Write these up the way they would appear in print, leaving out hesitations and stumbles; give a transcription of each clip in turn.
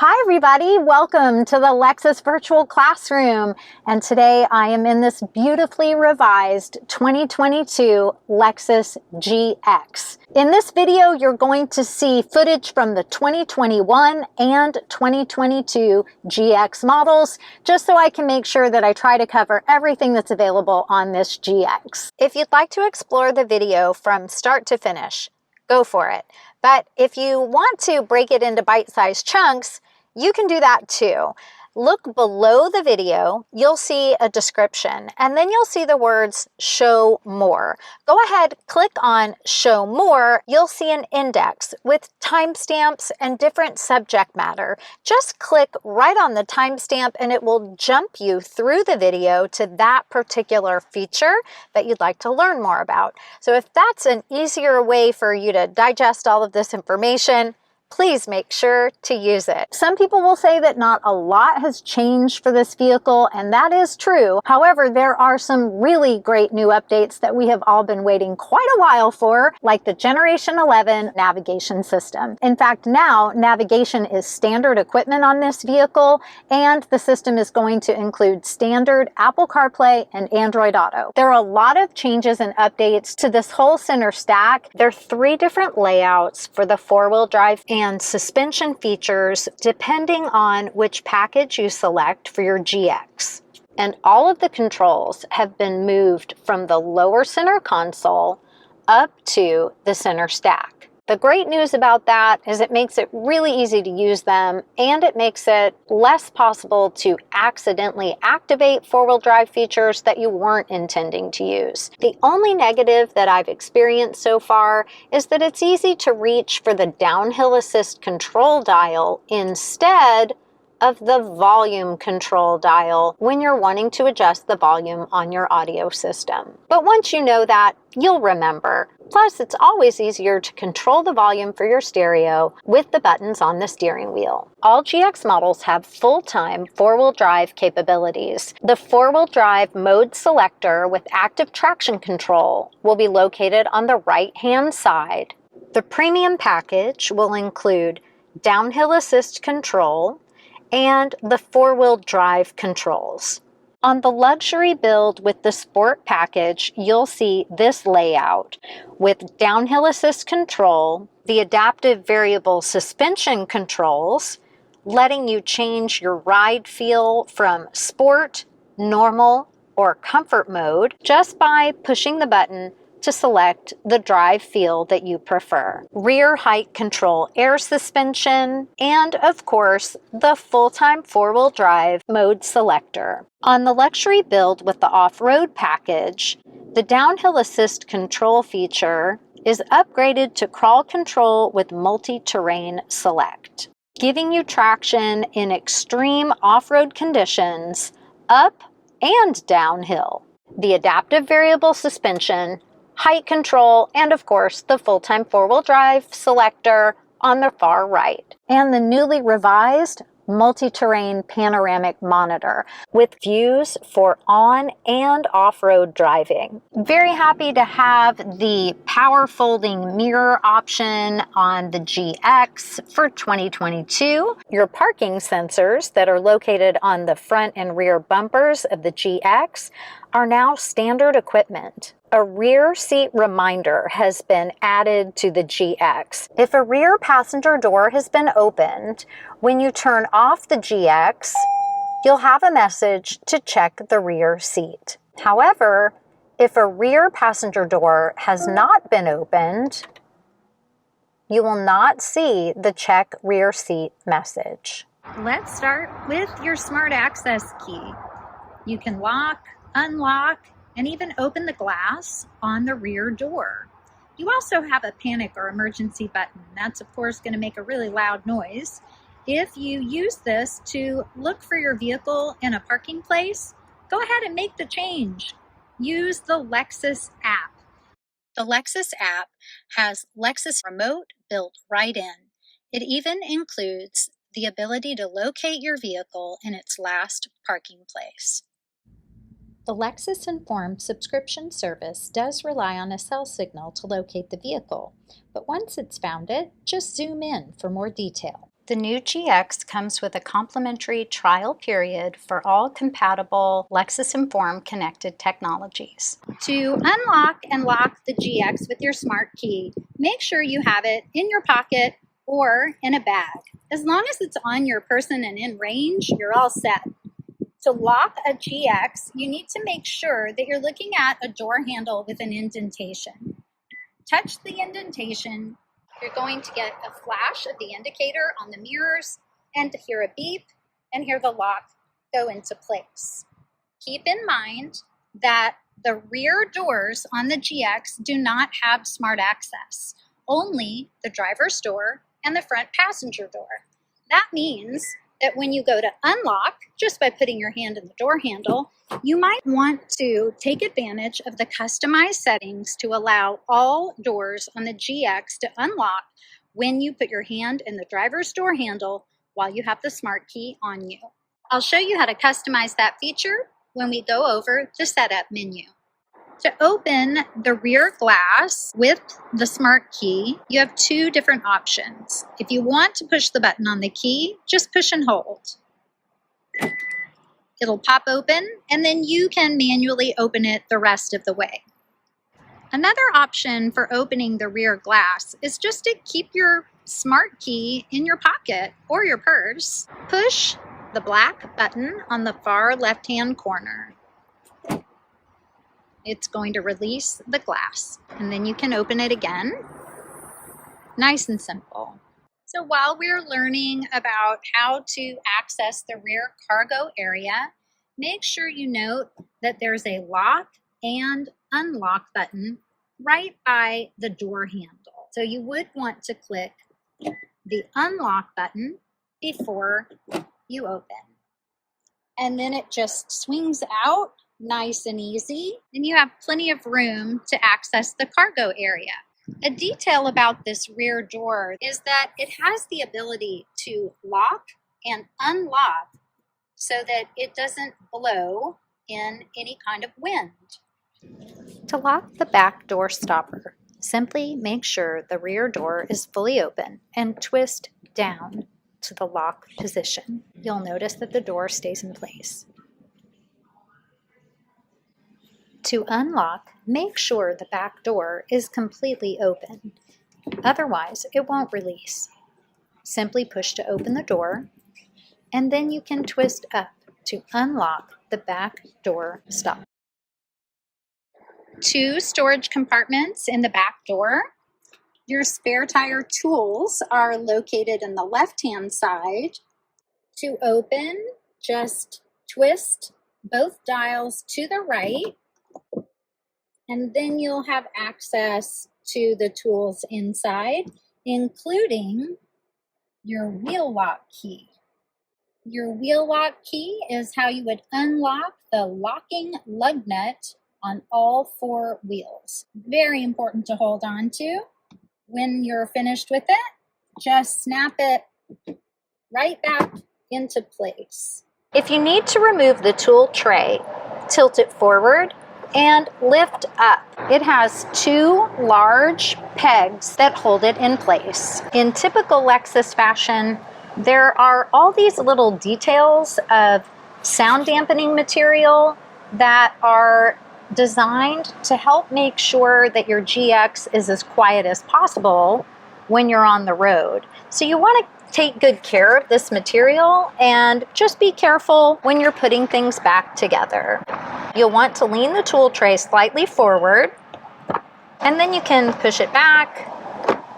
Hi everybody, welcome to the Lexus Virtual Classroom, and today I am in this beautifully revised 2022 Lexus GX. In this video you're going to see footage from the 2021 and 2022 GX models, just so I can make sure that I try to cover everything that's available on this GX. If you'd like to explore the video from start to finish, go for it. But if you want to break it into bite-sized chunks, you can do that too. Look below the video, you'll see a description, and then you'll see the words show more. Go ahead, click on show more. You'll see an index with timestamps and different subject matter. Just click right on the timestamp and it will jump you through the video to that particular feature that you'd like to learn more about. So if that's an easier way for you to digest all of this information, please make sure to use it. Some people will say that not a lot has changed for this vehicle, and that is true. However, there are some really great new updates that we have all been waiting quite a while for, like the Generation 11 navigation system. In fact, now navigation is standard equipment on this vehicle, and the system is going to include standard Apple CarPlay and Android Auto. There are a lot of changes and updates to this whole center stack. There are 3 different layouts for the 4-wheel drive and suspension features depending on which package you select for your GX. And all of the controls have been moved from the lower center console up to the center stack. The great news about that is it makes it really easy to use them, and it makes it less possible to accidentally activate 4-wheel drive features that you weren't intending to use. The only negative that I've experienced so far is that it's easy to reach for the downhill assist control dial instead of the volume control dial when you're wanting to adjust the volume on your audio system. But once you know that, you'll remember. Plus, it's always easier to control the volume for your stereo with the buttons on the steering wheel. All GX models have full-time 4-wheel drive capabilities. The 4-wheel drive mode selector with active traction control will be located on the right-hand side. The premium package will include downhill assist control and the 4-wheel drive controls. On the luxury build with the sport package, you'll see this layout with downhill assist control, the adaptive variable suspension controls, letting you change your ride feel from sport, normal, or comfort mode just by pushing the button to select the drive feel that you prefer. Rear height control air suspension, and of course, the full-time 4-wheel drive mode selector. On the luxury build with the off-road package, the downhill assist control feature is upgraded to crawl control with multi-terrain select, giving you traction in extreme off-road conditions, up and downhill. The adaptive variable suspension, height control, and of course the full-time 4-wheel drive selector on the far right. And the newly revised multi-terrain panoramic monitor with views for on and off-road driving. Very happy to have the power folding mirror option on the GX for 2022. Your parking sensors that are located on the front and rear bumpers of the GX are now standard equipment. A rear seat reminder has been added to the GX. If a rear passenger door has been opened, when you turn off the GX, you'll have a message to check the rear seat. However, if a rear passenger door has not been opened, you will not see the check rear seat message. Let's start with your smart access key. You can lock, unlock, and even open the glass on the rear door. You also have a panic or emergency button. That's of course going to make a really loud noise. If you use this to look for your vehicle in a parking place, go ahead and make the change. Use the Lexus app. The Lexus app has Lexus Remote built right in. It even includes the ability to locate your vehicle in its last parking place. The Lexus Informed subscription service does rely on a cell signal to locate the vehicle, but once it's found it, just zoom in for more detail. The new GX comes with a complimentary trial period for all compatible Lexus Inform connected technologies. To unlock and lock the GX with your smart key, make sure you have it in your pocket or in a bag. As long as it's on your person and in range, you're all set. To lock a GX, you need to make sure that you're looking at a door handle with an indentation. Touch the indentation. You're going to get a flash of the indicator on the mirrors and to hear a beep and hear the lock go into place. Keep in mind that the rear doors on the GX do not have smart access, only the driver's door and the front passenger door. That means that when you go to unlock, just by putting your hand in the door handle, you might want to take advantage of the customized settings to allow all doors on the GX to unlock when you put your hand in the driver's door handle while you have the smart key on you. I'll show you how to customize that feature when we go over the setup menu. To open the rear glass with the smart key, you have two different options. If you want to push the button on the key, just push and hold. It'll pop open, and then you can manually open it the rest of the way. Another option for opening the rear glass is just to keep your smart key in your pocket or your purse. Push the black button on the far left-hand corner. It's going to release the glass, and then you can open it again. Nice and simple. So while we're learning about how to access the rear cargo area, make sure you note that there's a lock and unlock button right by the door handle. So you would want to click the unlock button before you open. And then it just swings out nice and easy, and you have plenty of room to access the cargo area. A detail about this rear door is that it has the ability to lock and unlock so that it doesn't blow in any kind of wind. To lock the back door stopper, simply make sure the rear door is fully open and twist down to the lock position. You'll notice that the door stays in place. To unlock, make sure the back door is completely open. Otherwise, it won't release. Simply push to open the door, and then you can twist up to unlock the back door stopper. Two storage compartments in the back door. Your spare tire tools are located in the left-hand side. To open, just twist both dials to the right, and then you'll have access to the tools inside, including your wheel lock key. Your wheel lock key is how you would unlock the locking lug nut on all four wheels. Very important to hold on to. When you're finished with it, just snap it right back into place. If you need to remove the tool tray, tilt it forward and lift up. It has two large pegs that hold it in place. In typical Lexus fashion, there are all these little details of sound dampening material that are designed to help make sure that your GX is as quiet as possible when you're on the road. So you want to take good care of this material and just be careful when you're putting things back together. You'll want to lean the tool tray slightly forward, and then you can push it back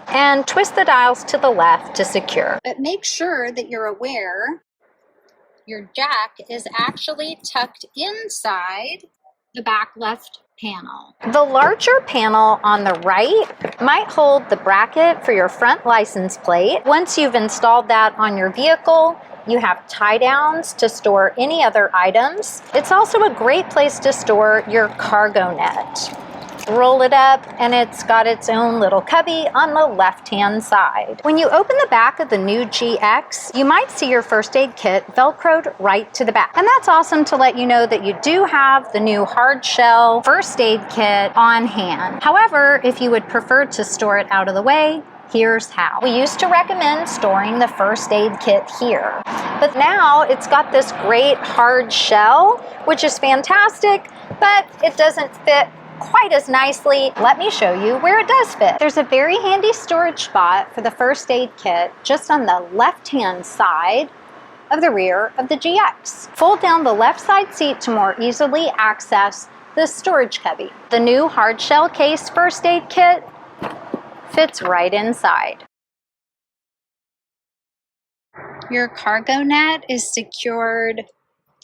and twist the dials to the left to secure. But make sure that you're aware your jack is actually tucked inside the back left panel. The larger panel on the right might hold the bracket for your front license plate. Once you've installed that on your vehicle, you have tie downs to store any other items. It's also a great place to store your cargo net. Roll it up, and it's got its own little cubby on the left-hand side. When you open the back of the new GX, you might see your first aid kit velcroed right to the back. And that's awesome to let you know that you do have the new hard shell first aid kit on hand. However, if you would prefer to store it out of the way, Here's how. We used to recommend storing the first aid kit here, but now it's got this great hard shell, which is fantastic, but it doesn't fit quite as nicely. Let me show you where it does fit. There's a very handy storage spot for the first aid kit just on the left-hand side of the rear of the GX. Fold down the left side seat to more easily access the storage cubby. The new hard shell case first aid kit fits right inside. Your cargo net is secured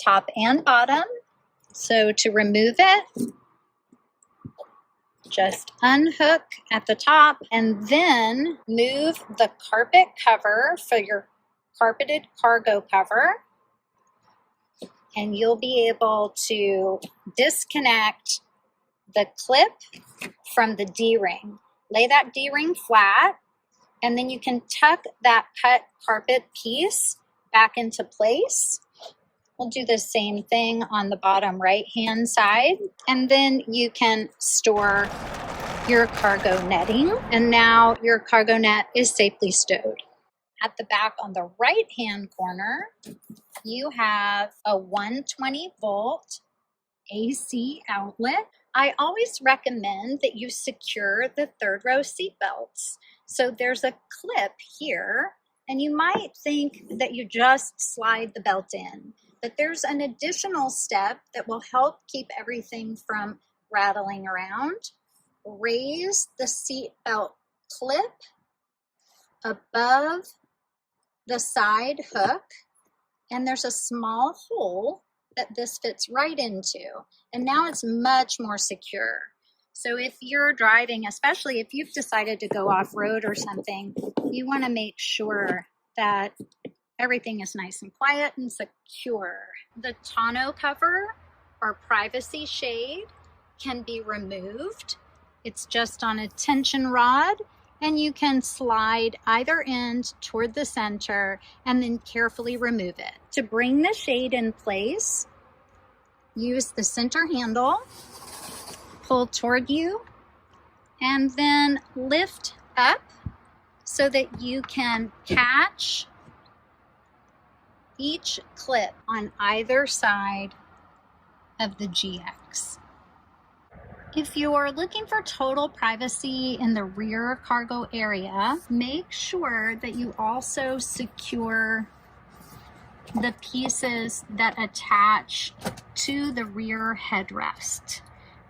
top and bottom, so to remove it, just unhook at the top and then move the carpet cover for your carpeted cargo cover, and you'll be able to disconnect the clip from the D-ring. Lay that D-ring flat, and then you can tuck that cut carpet piece back into place. We'll do the same thing on the bottom right-hand side, and then you can store your cargo netting, and now your cargo net is safely stowed. At the back on the right-hand corner, you have a 120-volt AC outlet. I always recommend that you secure the third row seat belts. So there's a clip here, and you might think that you just slide the belt in, but there's an additional step that will help keep everything from rattling around. Raise the seat belt clip above the side hook, and there's a small hole that this fits right into, and now it's much more secure. So if you're driving, especially if you've decided to go off-road or something, you want to make sure that everything is nice and quiet and secure. The tonneau cover or privacy shade can be removed. It's just on a tension rod, and you can slide either end toward the center and then carefully remove it. To bring the shade in place, use the center handle, pull toward you, and then lift up so that you can catch each clip on either side of the GX. If you're looking for total privacy in the rear cargo area, make sure that you also secure the pieces that attach to the rear headrest.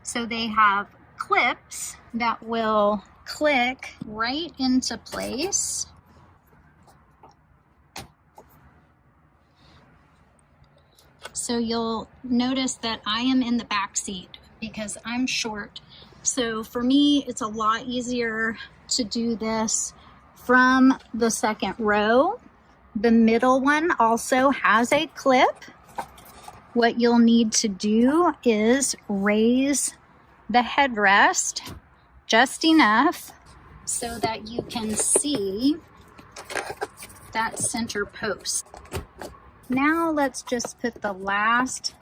So they have clips that will click right into place. So you'll notice that I am in the back seat because I'm short. So for me, it's a lot easier to do this from the second row. The middle one also has a clip. What you'll need to do is raise the headrest just enough so that you can see that center post. Now let's just put the last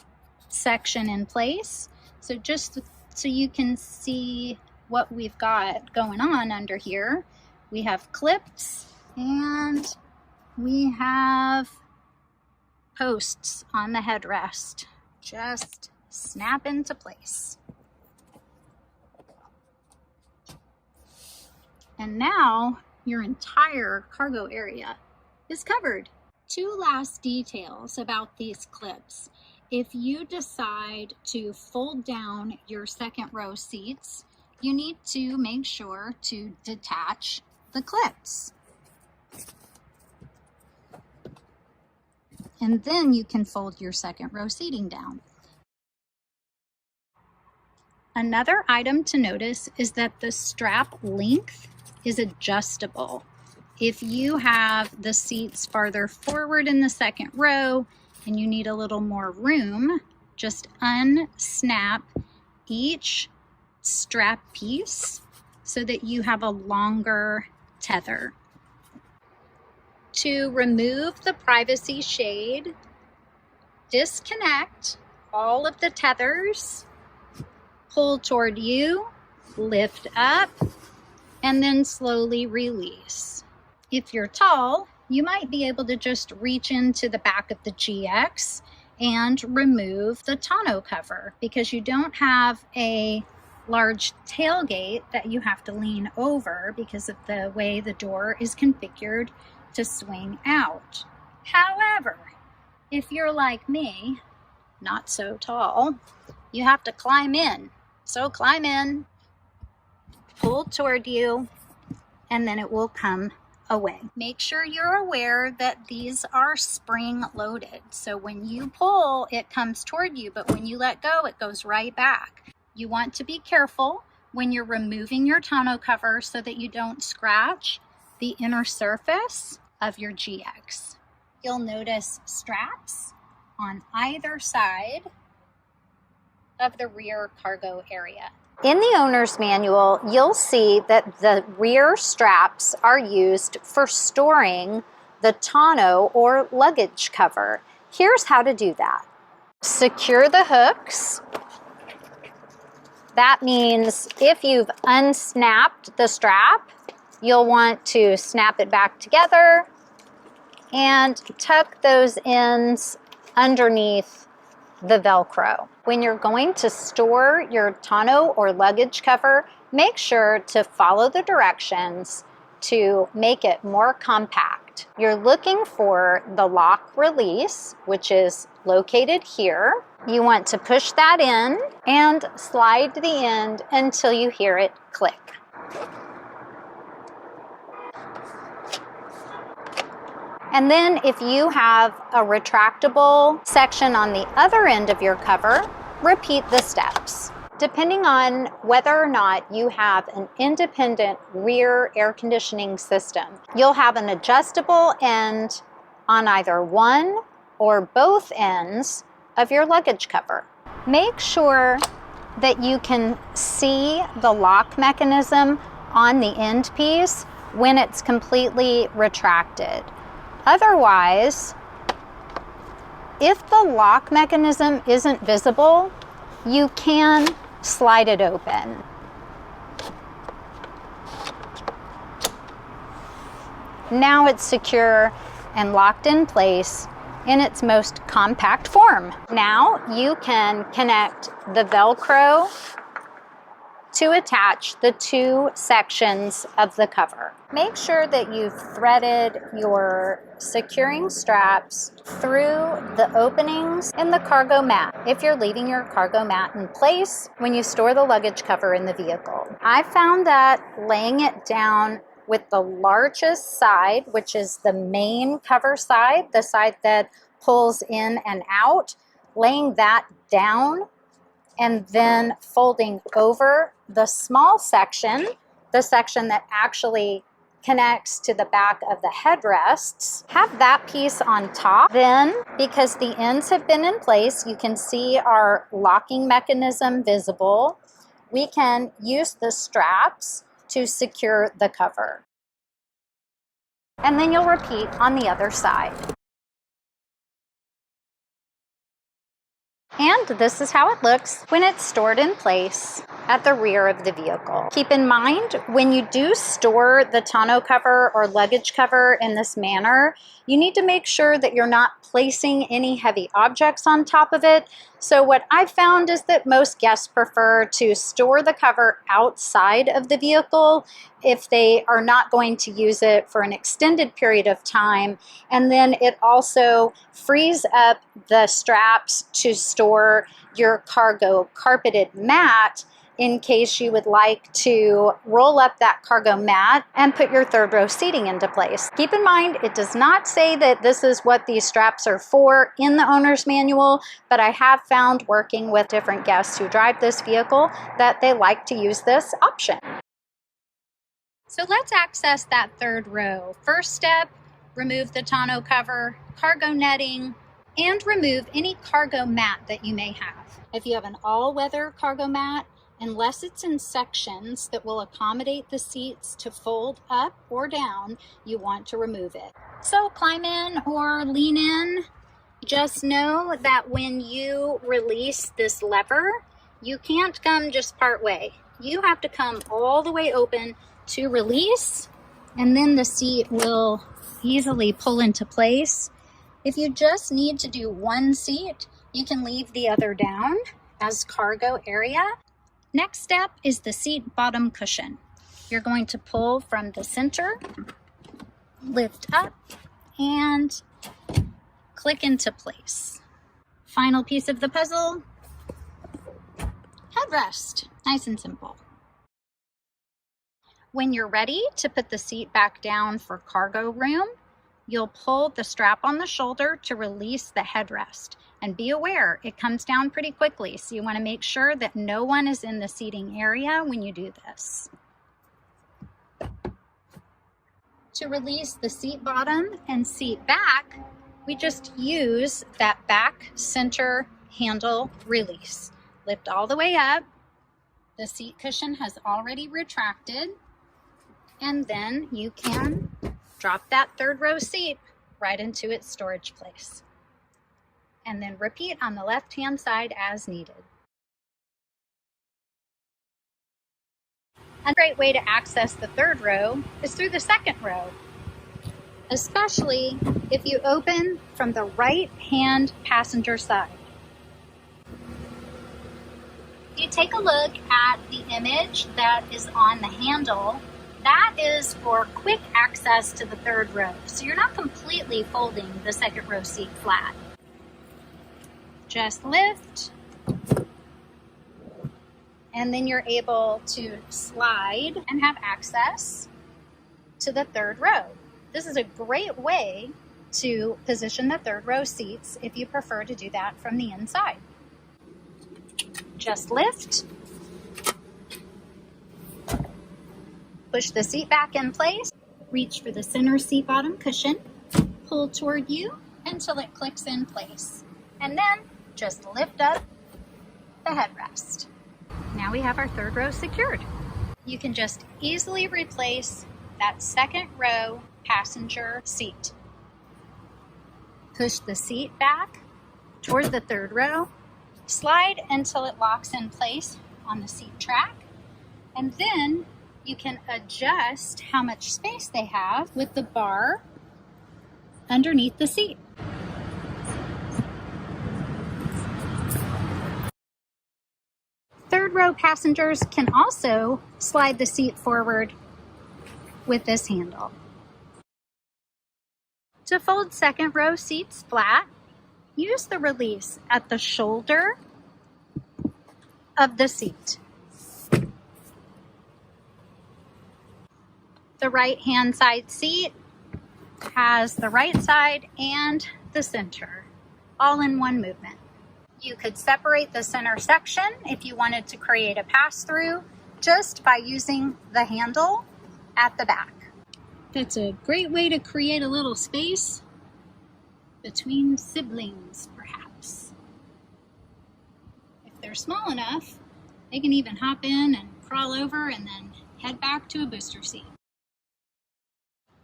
section in place. So just so you can see what we've got going on under here, we have clips and we have posts on the headrest. Just snap into place. And now your entire cargo area is covered. Two last details about these clips. If you decide to fold down your second row seats, you need to make sure to detach the clips. And then you can fold your second row seating down. Another item to notice is that the strap length is adjustable. If you have the seats farther forward in the second row and you need a little more room, just unsnap each strap piece so that you have a longer tether. To remove the privacy shade, disconnect all of the tethers, pull toward you, lift up, and then slowly release. If you're tall, you might be able to just reach into the back of the GX and remove the tonneau cover because you don't have a large tailgate that you have to lean over because of the way the door is configured to swing out. However, if you're like me, not so tall, you have to climb in. So climb in, pull toward you, and then it will come away. Make sure you're aware that these are spring loaded. So when you pull, it comes toward you, but when you let go, it goes right back. You want to be careful when you're removing your tonneau cover so that you don't scratch the inner surface of your GX. You'll notice straps on either side of the rear cargo area. In the owner's manual, you'll see that the rear straps are used for storing the tonneau or luggage cover. Here's how to do that. Secure the hooks. That means if you've unsnapped the strap, you'll want to snap it back together and tuck those ends underneath the Velcro. When you're going to store your tonneau or luggage cover, make sure to follow the directions to make it more compact. You're looking for the lock release, which is located here. You want to push that in and slide the end until you hear it click. And then if you have a retractable section on the other end of your cover, repeat the steps. Depending on whether or not you have an independent rear air conditioning system, you'll have an adjustable end on either one or both ends of your luggage cover. Make sure that you can see the lock mechanism on the end piece when it's completely retracted. Otherwise, if the lock mechanism isn't visible, you can slide it open. Now it's secure and locked in place in its most compact form. Now you can connect the Velcro to attach the two sections of the cover. Make sure that you've threaded your securing straps through the openings in the cargo mat if you're leaving your cargo mat in place when you store the luggage cover in the vehicle. I found that laying it down with the largest side, which is the main cover side, the side that pulls in and out, laying that down and then folding over the small section, the section that actually connects to the back of the headrests, have that piece on top. Then, because the ends have been in place, you can see our locking mechanism visible. We can use the straps to secure the cover. And then you'll repeat on the other side. And this is how it looks when it's stored in place at the rear of the vehicle. Keep in mind, when you do store the tonneau cover or luggage cover in this manner, you need to make sure that you're not placing any heavy objects on top of it. So what I've found is that most guests prefer to store the cover outside of the vehicle if they are not going to use it for an extended period of time. And then it also frees up the straps to store your cargo carpeted mat in case you would like to roll up that cargo mat and put your third row seating into place. Keep in mind, it does not say that this is what these straps are for in the owner's manual, but I have found working with different guests who drive this vehicle that they like to use this option. So let's access that third row. First step, remove the tonneau cover, cargo netting, and remove any cargo mat that you may have. If you have an all-weather cargo mat, unless it's in sections that will accommodate the seats to fold up or down, you want to remove it. So climb in or lean in. Just know that when you release this lever, you can't come just part way. you have to come all the way open to release, and then the seat will easily pull into place. If you just need to do one seat, you can leave the other down as cargo area. Next step is the seat bottom cushion. You're going to pull from the center, lift up, and click into place. Final piece of the puzzle, headrest. Nice and simple. When you're ready to put the seat back down for cargo room, you'll pull the strap on the shoulder to release the headrest. And be aware, it comes down pretty quickly, so you want to make sure that no one is in the seating area when you do this. To release the seat bottom and seat back, we just use that back center handle release. Lift all the way up. The seat cushion has already retracted, and then you can drop that third row seat right into its storage place. And then repeat on the left-hand side as needed. A great way to access the third row is through the second row, especially if you open from the right-hand passenger side. If you take a look at the image that is on the handle, that is for quick access to the third row. So you're not completely folding the second row seat flat. Just lift, and then you're able to slide and have access to the third row. This is a great way to position the third row seats if you prefer to do that from the inside. Just lift, push the seat back in place, reach for the center seat bottom cushion, pull toward you until it clicks in place, and then just lift up the headrest. Now we have our third row secured. You can just easily replace that second row passenger seat. Push the seat back toward the third row, slide until it locks in place on the seat track, and then you can adjust how much space they have with the bar underneath the seat. Third row passengers can also slide the seat forward with this handle. To fold second row seats flat, use the release at the shoulder of the seat. The right-hand side seat has the right side and the center, all in one movement. You could separate the center section if you wanted to create a pass-through just by using the handle at the back. That's a great way to create a little space between siblings, perhaps. If they're small enough, they can even hop in and crawl over and then head back to a booster seat.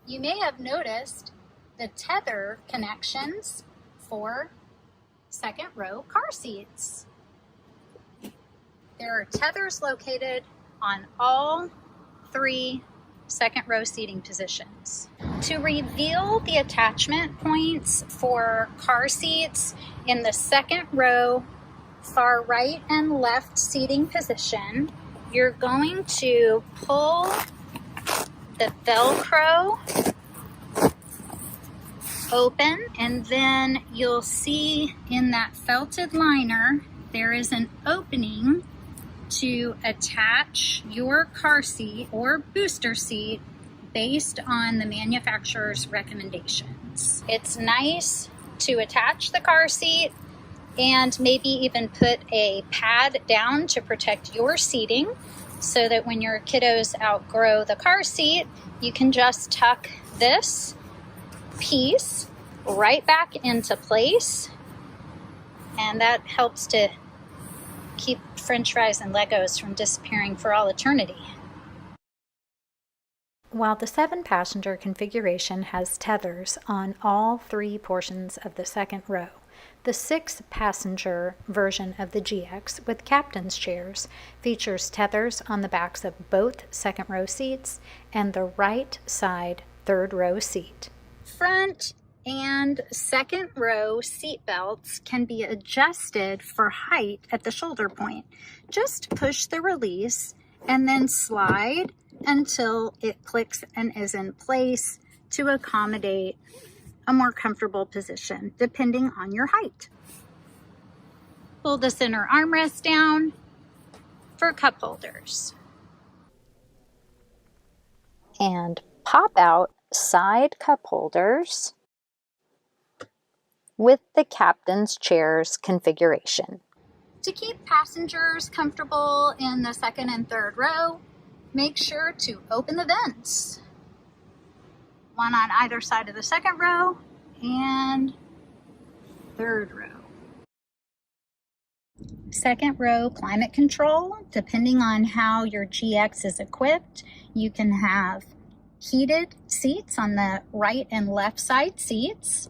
You may have noticed the Tether Connections for second row car seats. There are tethers located on all 3 second row seating positions. To reveal the attachment points for car seats in the second row, far right and left seating position, you're going to pull the Velcro open, and then you'll see in that felted liner there is an opening to attach your car seat or booster seat based on the manufacturer's recommendations. It's nice to attach the car seat and maybe even put a pad down to protect your seating so that when your kiddos outgrow the car seat, you can just tuck this piece right back into place, and that helps to keep French fries and Legos from disappearing for all eternity. While the 7-passenger configuration has tethers on all 3 portions of the second row, the 6-passenger version of the GX with captain's chairs features tethers on the backs of both second row seats and the right side third row seat. Front and second row seat belts can be adjusted for height at the shoulder point. Just push the release and then slide until it clicks and is in place to accommodate a more comfortable position depending on your height. Pull the center armrest down for cup holders. And pop out side cup holders with the captain's chairs configuration. To keep passengers comfortable in the second and third row, make sure to open the vents. One on either side of the second row and third row. Second row climate control, depending on how your GX is equipped, you can have heated seats on the right and left side seats,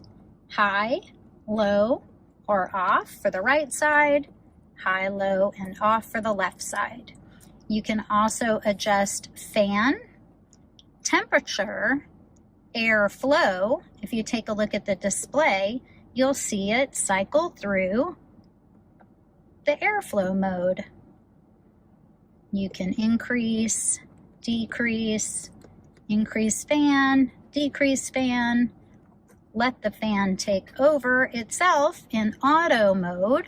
high, low, or off for the right side, high, low, and off for the left side. You can also adjust fan, temperature, airflow. If you take a look at the display, you'll see it cycle through the airflow mode. You can increase, decrease, increase fan, decrease fan, let the fan take over itself in auto mode,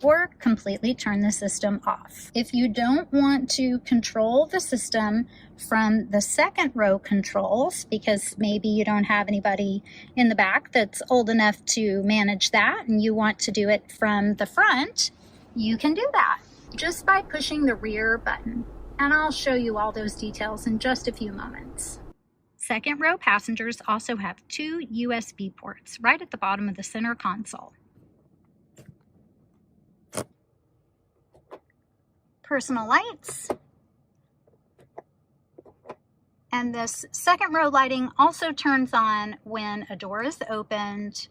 or completely turn the system off. If you don't want to control the system from the second row controls, because maybe you don't have anybody in the back that's old enough to manage that and you want to do it from the front, you can do that just by pushing the rear button. And I'll show you all those details in just a few moments. Second row passengers also have 2 USB ports right at the bottom of the center console. Personal lights. And this second row lighting also turns on when a door is opened.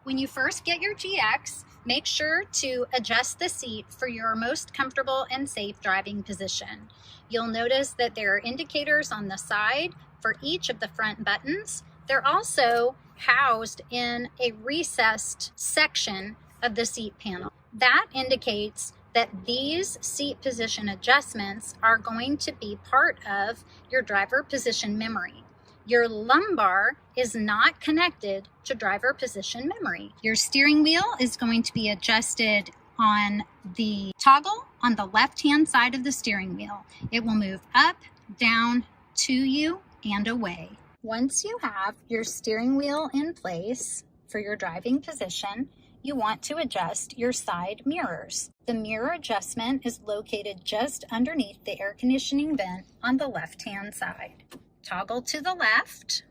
When you first get your GX, make sure to adjust the seat for your most comfortable and safe driving position. You'll notice that there are indicators on the side for each of the front buttons. They're also housed in a recessed section of the seat panel. That indicates that these seat position adjustments are going to be part of your driver position memory. Your lumbar is not connected to driver position memory. Your steering wheel is going to be adjusted on the toggle on the left-hand side of the steering wheel. It will move up, down, to you, and away. Once you have your steering wheel in place for your driving position, you want to adjust your side mirrors. The mirror adjustment is located just underneath the air conditioning vent on the left-hand side. Toggle to the left,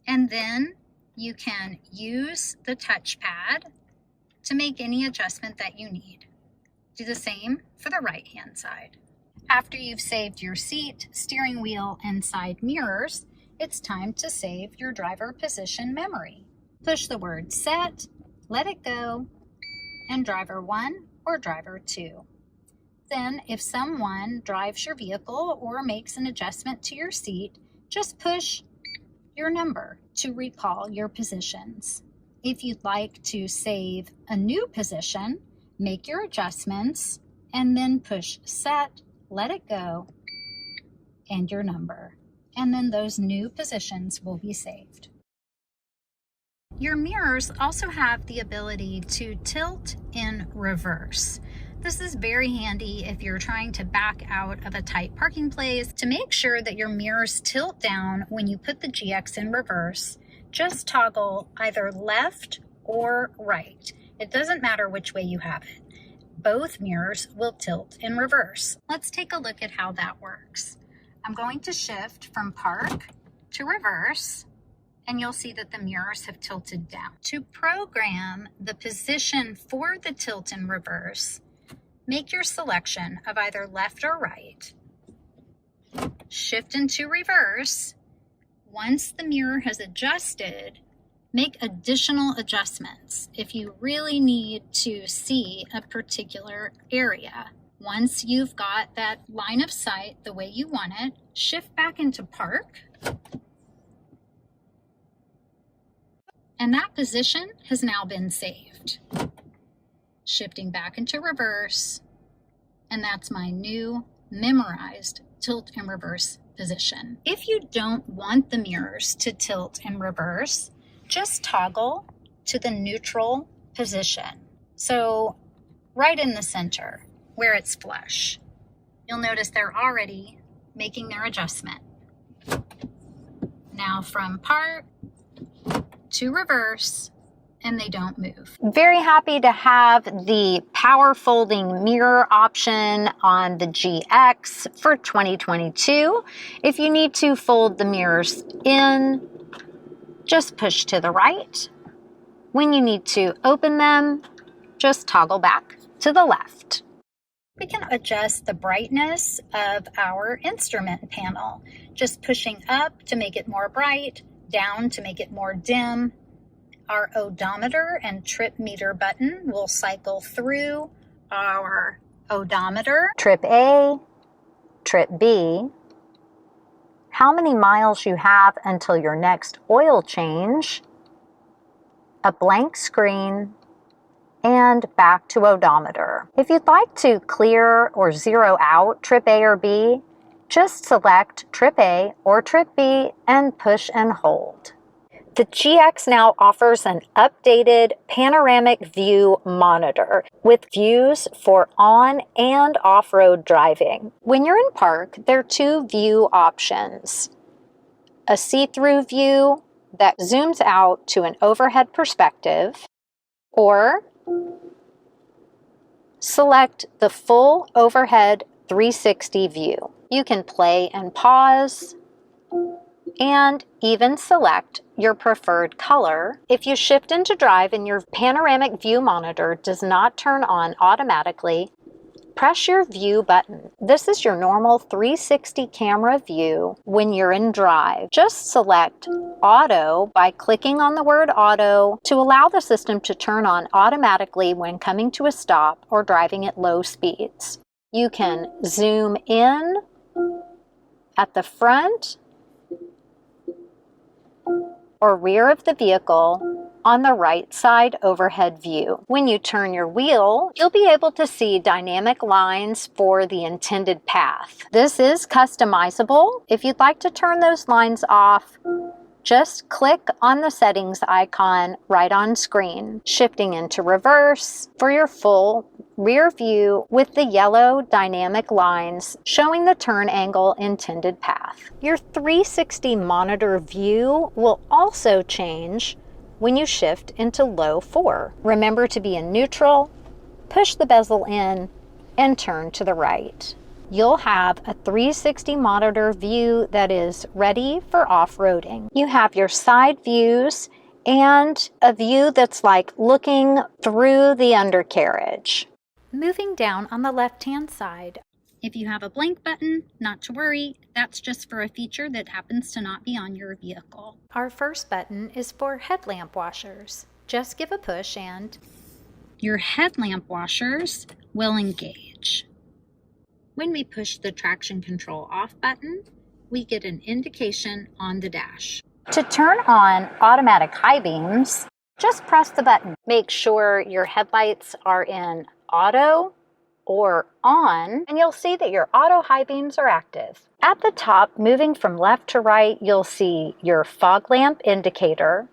and then you can use the touchpad to make any adjustment that you need. Do the same for the right-hand side. After you've saved your seat, steering wheel, and side mirrors, it's time to save your driver position memory. Push the word set, let it go, and driver 1 or driver 2. Then, if someone drives your vehicle or makes an adjustment to your seat, just push your number to recall your positions. If you'd like to save a new position, make your adjustments and then push set, let it go, and your number. And then those new positions will be saved. Your mirrors also have the ability to tilt in reverse. This is very handy if you're trying to back out of a tight parking place. To make sure that your mirrors tilt down when you put the GX in reverse, just toggle either left or right. It doesn't matter which way you have it. Both mirrors will tilt in reverse. Let's take a look at how that works. I'm going to shift from park to reverse, and you'll see that the mirrors have tilted down. To program the position for the tilt in reverse, make your selection of either left or right. shift into reverse. Once the mirror has adjusted, make additional adjustments if you really need to see a particular area. Once you've got that line of sight the way you want it, shift back into park. And that position has now been saved. Shifting back into reverse, and that's my new memorized tilt and reverse position. If you don't want the mirrors to tilt and reverse, just toggle to the neutral position. So right in the center where it's flush. You'll notice they're already making their adjustment. Now from park to reverse, and they don't move. Very happy to have the power folding mirror option on the GX for 2022. If you need to fold the mirrors in, just push to the right. When you need to open them, just toggle back to the left. We can adjust the brightness of our instrument panel, just pushing up to make it more bright, down to make it more dim. Our odometer and trip meter button will cycle through our odometer. Trip A, trip B, how many miles you have until your next oil change, a blank screen, and back to odometer. If you'd like to clear or zero out trip A or B, just select trip A or trip B and push and hold. The GX now offers an updated panoramic view monitor with views for on and off-road driving. When you're in park, there are two view options. A see-through view that zooms out to an overhead perspective, or select the full overhead 360 view. You can play and pause, and even select your preferred color. If you shift into drive and your panoramic view monitor does not turn on automatically, press your view button. This is your normal 360 camera view when you're in drive. Just select auto by clicking on the word auto to allow the system to turn on automatically when coming to a stop or driving at low speeds. You can zoom in at the front or rear of the vehicle on the right side overhead view. When you turn your wheel, you'll be able to see dynamic lines for the intended path. This is customizable. If you'd like to turn those lines off, just click on the settings icon right on screen, shifting into reverse for your full rear view with the yellow dynamic lines showing the turn angle intended path. Your 360 monitor view will also change when you shift into low 4. Remember to be in neutral, push the bezel in, and turn to the right. You'll have a 360 monitor view that is ready for off-roading. You have your side views and a view that's like looking through the undercarriage. Moving down on the left-hand side, if you have a blank button, not to worry, that's just for a feature that happens to not be on your vehicle. Our first button is for headlamp washers. Just give a push and your headlamp washers will engage. When we push the traction control off button, we get an indication on the dash. To turn on automatic high beams, just press the button. Make sure your headlights are in auto or on, and you'll see that your auto high beams are active. At the top, moving from left to right, you'll see your fog lamp indicator,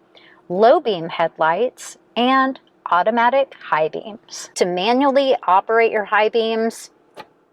low beam headlights, and automatic high beams. To manually operate your high beams,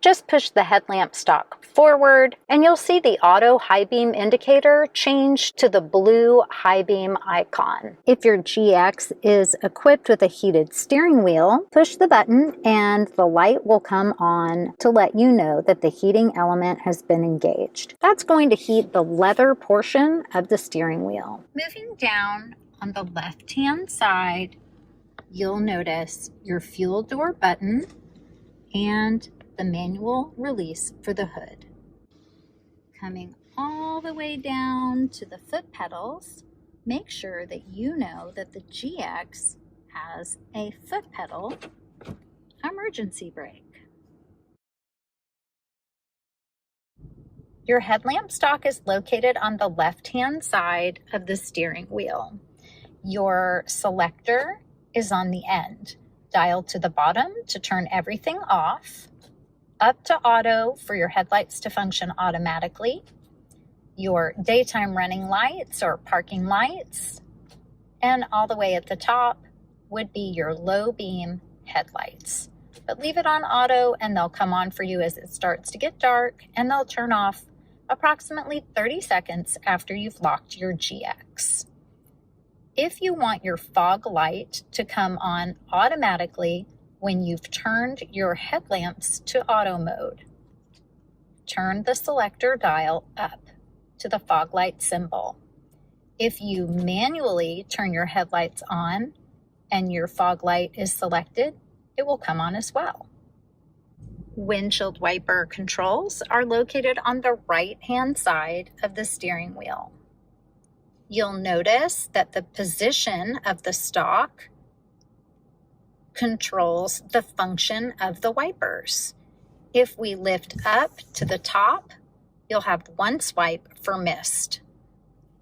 just push the headlamp stalk forward and you'll see the auto high beam indicator change to the blue high beam icon. If your GX is equipped with a heated steering wheel, push the button and the light will come on to let you know that the heating element has been engaged. That's going to heat the leather portion of the steering wheel. Moving down on the left-hand side, you'll notice your fuel door button and the manual release for the hood. Coming all the way down to the foot pedals, make sure that you know that the GX has a foot pedal emergency brake. Your headlamp stock is located on the left-hand side of the steering wheel. Your selector is on the end. Dial to the bottom to turn everything off, up to auto for your headlights to function automatically, your daytime running lights or parking lights, and all the way at the top would be your low beam headlights. But leave it on auto and they'll come on for you as it starts to get dark, and they'll turn off approximately 30 seconds after you've locked your GX. If you want your fog light to come on automatically when you've turned your headlamps to auto mode, turn the selector dial up to the fog light symbol. If you manually turn your headlights on and your fog light is selected, it will come on as well. Windshield wiper controls are located on the right-hand side of the steering wheel. You'll notice that the position of the stock controls the function of the wipers. If we lift up to the top, you'll have one swipe for mist.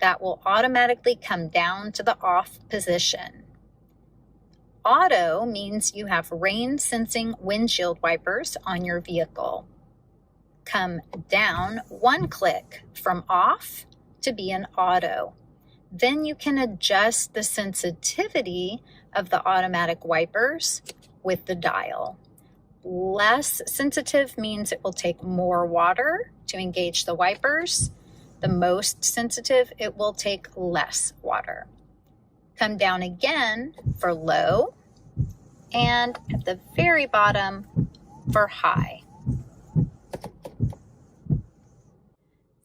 That will automatically come down to the off position. Auto means you have rain sensing windshield wipers on your vehicle. Come down one click from off to be an auto. Then you can adjust the sensitivity of the automatic wipers with the dial. Less sensitive means it will take more water to engage the wipers. The most sensitive, it will take less water. Come down again for low, and at the very bottom for high.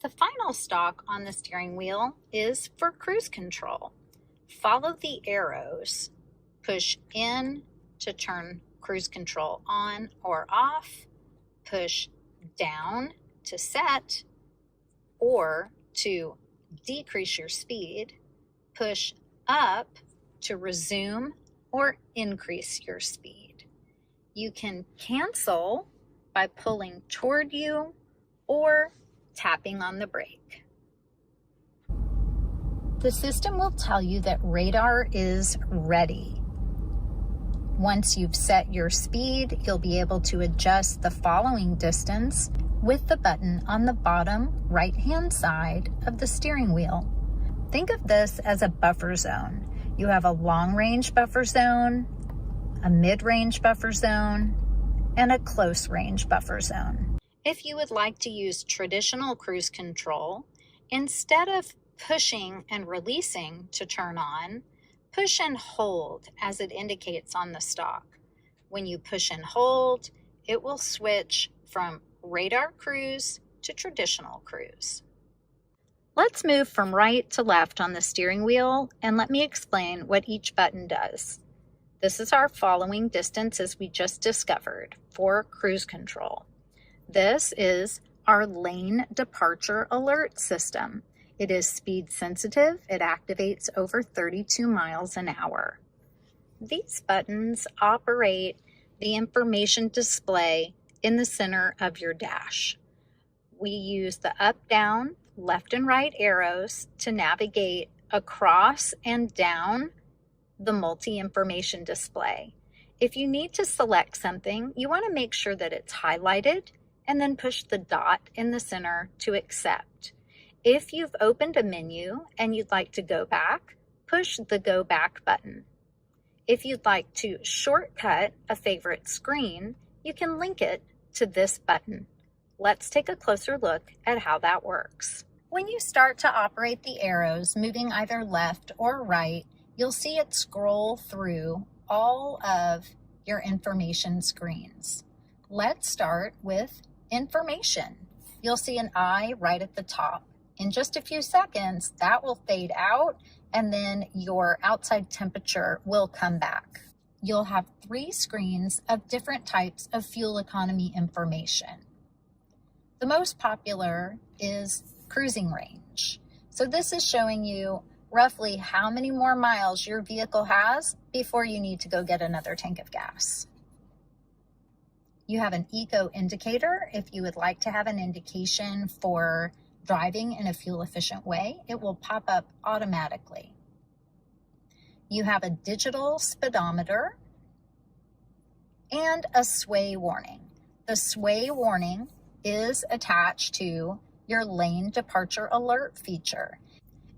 The final stalk on the steering wheel is for cruise control. Follow the arrows. Push in to turn cruise control on or off. Push down to set or to decrease your speed. Push up to resume or increase your speed. You can cancel by pulling toward you or tapping on the brake. The system will tell you that radar is ready. Once you've set your speed, you'll be able to adjust the following distance with the button on the bottom right-hand side of the steering wheel. Think of this as a buffer zone. You have a long-range buffer zone, a mid-range buffer zone, and a close-range buffer zone. If you would like to use traditional cruise control, instead of pushing and releasing to turn on, push and hold as it indicates on the stock. When you push and hold, it will switch from radar cruise to traditional cruise. Let's move from right to left on the steering wheel, and let me explain what each button does. This is our following distance as we just discovered for cruise control. This is our lane departure alert system. It is speed sensitive. It activates over 32 miles an hour. These buttons operate the information display in the center of your dash. We use the up, down, left and right arrows to navigate across and down the multi-information display. If you need to select something, you want to make sure that it's highlighted and then push the dot in the center to accept. If you've opened a menu and you'd like to go back, push the Go Back button. If you'd like to shortcut a favorite screen, you can link it to this button. Let's take a closer look at how that works. When you start to operate the arrows, moving either left or right, you'll see it scroll through all of your information screens. Let's start with information. You'll see an eye right at the top. In just a few seconds, that will fade out, and then your outside temperature will come back. You'll have 3 screens of different types of fuel economy information. The most popular is cruising range. So this is showing you roughly how many more miles your vehicle has before you need to go get another tank of gas. You have an eco indicator. If you would like to have an indication for driving in a fuel efficient way, it will pop up automatically. You have a digital speedometer and a sway warning. The sway warning is attached to your lane departure alert feature.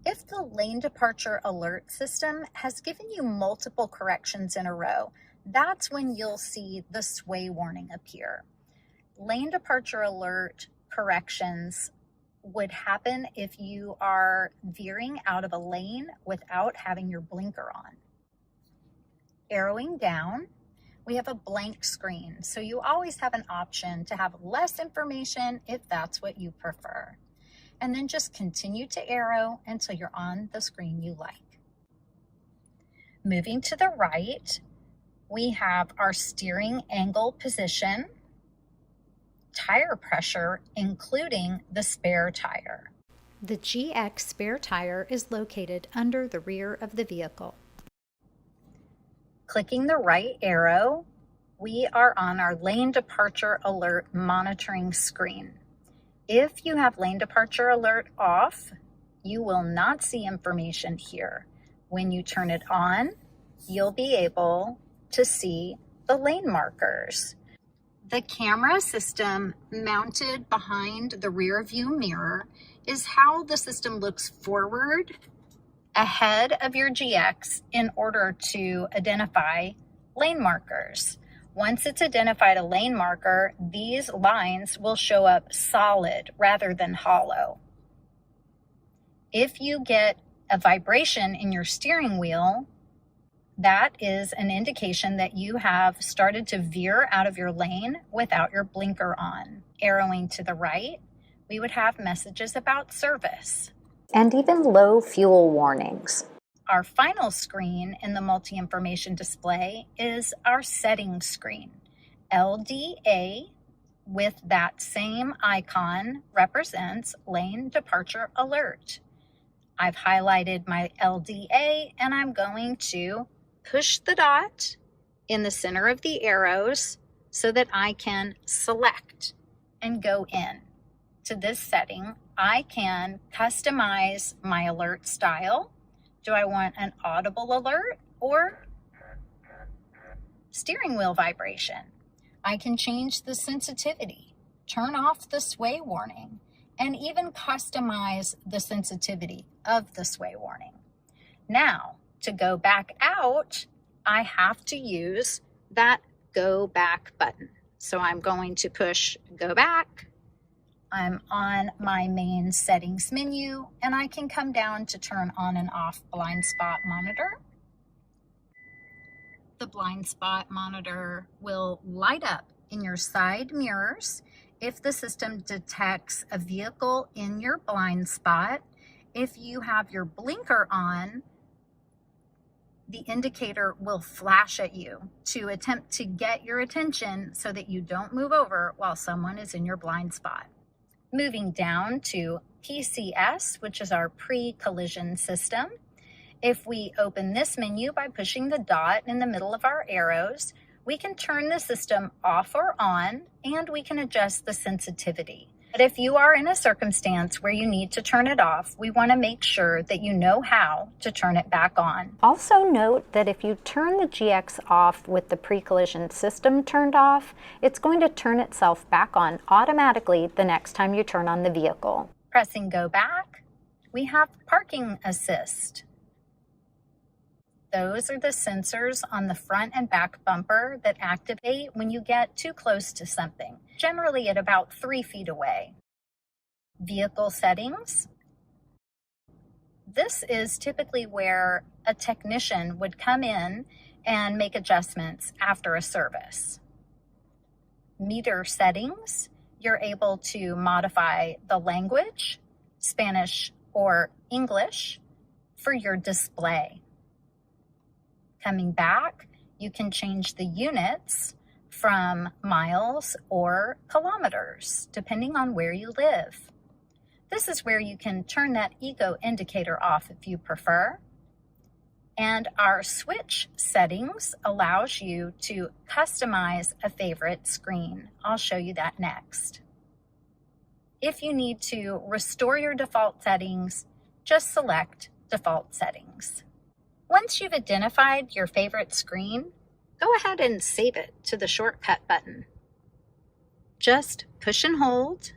If the lane departure alert system has given you multiple corrections in a row, that's when you'll see the sway warning appear. Lane departure alert corrections would happen if you are veering out of a lane without having your blinker on. Arrowing down, we have a blank screen, so you always have an option to have less information if that's what you prefer. And then just continue to arrow until you're on the screen you like. Moving to the right, we have our steering angle position, tire pressure, including the spare tire. The GX spare tire is located under the rear of the vehicle. Clicking the right arrow, we are on our lane departure alert monitoring screen. If you have lane departure alert off, you will not see information here. When you turn it on, you'll be able to see the lane markers. The camera system mounted behind the rear view mirror is how the system looks forward ahead of your GX in order to identify lane markers. Once it's identified a lane marker, these lines will show up solid rather than hollow. If you get a vibration in your steering wheel, that is an indication that you have started to veer out of your lane without your blinker on. Arrowing to the right, we would have messages about service. And even low fuel warnings. Our final screen in the multi-information display is our settings screen. LDA with that same icon represents lane departure alert. I've highlighted my LDA and I'm going to push the dot in the center of the arrows so that I can select and go in. To this setting, I can customize my alert style. Do I want an audible alert or steering wheel vibration? I can change the sensitivity, turn off the sway warning, and even customize the sensitivity of the sway warning. Now, to go back out, I have to use that go back button. So I'm going to push go back. I'm on my main settings menu and I can come down to turn on and off blind spot monitor. The blind spot monitor will light up in your side mirrors if the system detects a vehicle in your blind spot. If you have your blinker on, the indicator will flash at you to attempt to get your attention so that you don't move over while someone is in your blind spot. Moving down to PCS, which is our pre-collision system. If we open this menu by pushing the dot in the middle of our arrows, we can turn the system off or on, and we can adjust the sensitivity. But if you are in a circumstance where you need to turn it off, we want to make sure that you know how to turn it back on. Also note that if you turn the GX off with the pre-collision system turned off, it's going to turn itself back on automatically the next time you turn on the vehicle. Pressing go back, we have parking assist. Those are the sensors on the front and back bumper that activate when you get too close to something, generally at about 3 feet away. Vehicle settings. This is typically where a technician would come in and make adjustments after a service. Meter settings. You're able to modify the language, Spanish or English, for your display. Coming back, you can change the units from miles or kilometers, depending on where you live. This is where you can turn that eco indicator off if you prefer. And our switch settings allows you to customize a favorite screen. I'll show you that next. If you need to restore your default settings, just select default settings. Once you've identified your favorite screen, go ahead and save it to the shortcut button. Just push and hold,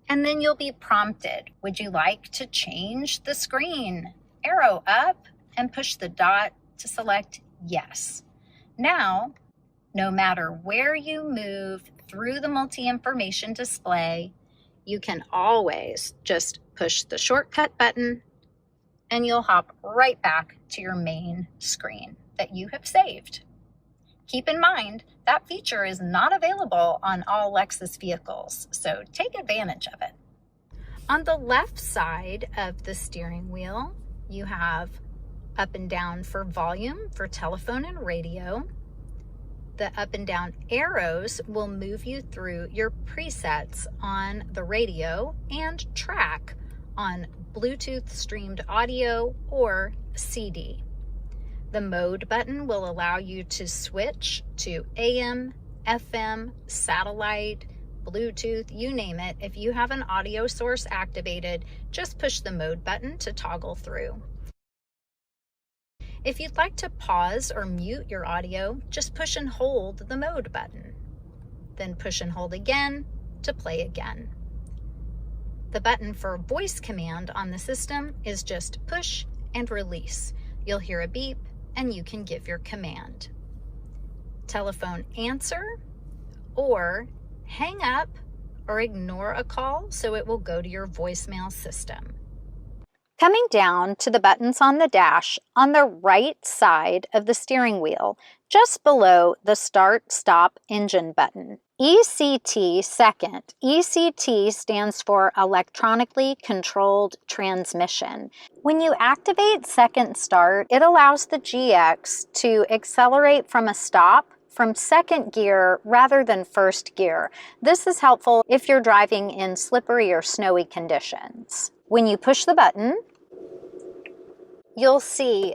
and then you'll be prompted. Would you like to change the screen? Arrow up and push the dot to select yes. Now, no matter where you move through the multi-information display, you can always just push the shortcut button and you'll hop right back to your main screen that you have saved. Keep in mind, that feature is not available on all Lexus vehicles, so take advantage of it. On the left side of the steering wheel, you have up and down for volume for telephone and radio. The up and down arrows will move you through your presets on the radio and track on Bluetooth streamed audio or CD. The mode button will allow you to switch to AM, FM, satellite, Bluetooth, you name it. If you have an audio source activated, just push the mode button to toggle through. If you'd like to pause or mute your audio, just push and hold the mode button. Then push and hold again to play again. The button for voice command on the system is just push and release. You'll hear a beep and you can give your command. Telephone answer or hang up or ignore a call so it will go to your voicemail system. Coming down to the buttons on the dash on the right side of the steering wheel, just below the Start Stop Engine button. ECT second. ECT stands for Electronically Controlled Transmission. When you activate second start, it allows the GX to accelerate from a stop from second gear rather than first gear. This is helpful if you're driving in slippery or snowy conditions. When you push the button, you'll see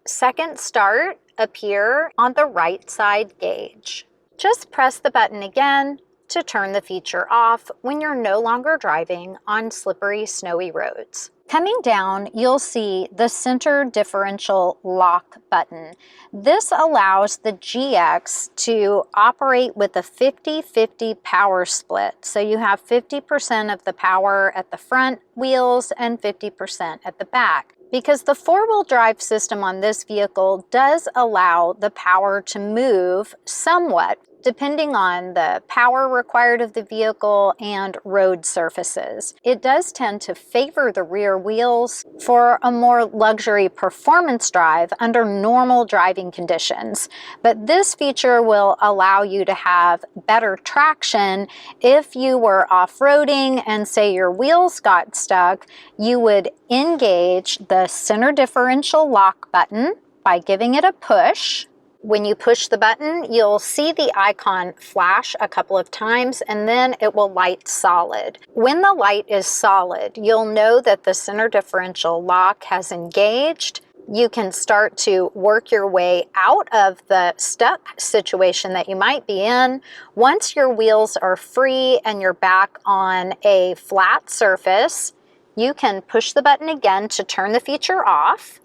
second start appear on the right side gauge. Just press the button again to turn the feature off when you're no longer driving on slippery, snowy roads. Coming down, you'll see the center differential lock button. This allows the GX to operate with a 50-50 power split. So you have 50% of the power at the front wheels and 50% at the back. Because the four-wheel drive system on this vehicle does allow the power to move somewhat depending on the power required of the vehicle and road surfaces. It does tend to favor the rear wheels for a more luxury performance drive under normal driving conditions. But this feature will allow you to have better traction if you were off-roading and say your wheels got stuck. You would engage the center differential lock button by giving it a push. When you push the button, you'll see the icon flash a couple of times and then it will light solid. When the light is solid, you'll know that the center differential lock has engaged. You can start to work your way out of the stuck situation that you might be in. Once your wheels are free and you're back on a flat surface, you can push the button again to turn the feature off.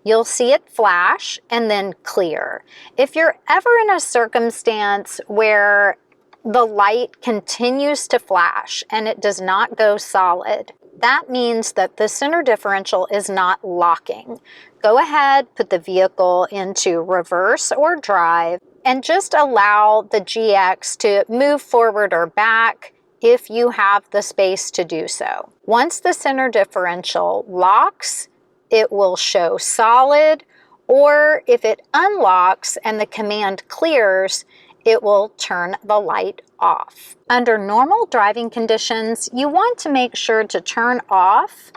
You'll see it flash and then clear. If you're ever in a circumstance where the light continues to flash and it does not go solid, that means that the center differential is not locking. Go ahead, put the vehicle into reverse or drive, and just allow the GX to move forward or back if you have the space to do so. Once the center differential locks, it will show solid, or if it unlocks and the command clears, it will turn the light off. Under normal driving conditions, you want to make sure to turn off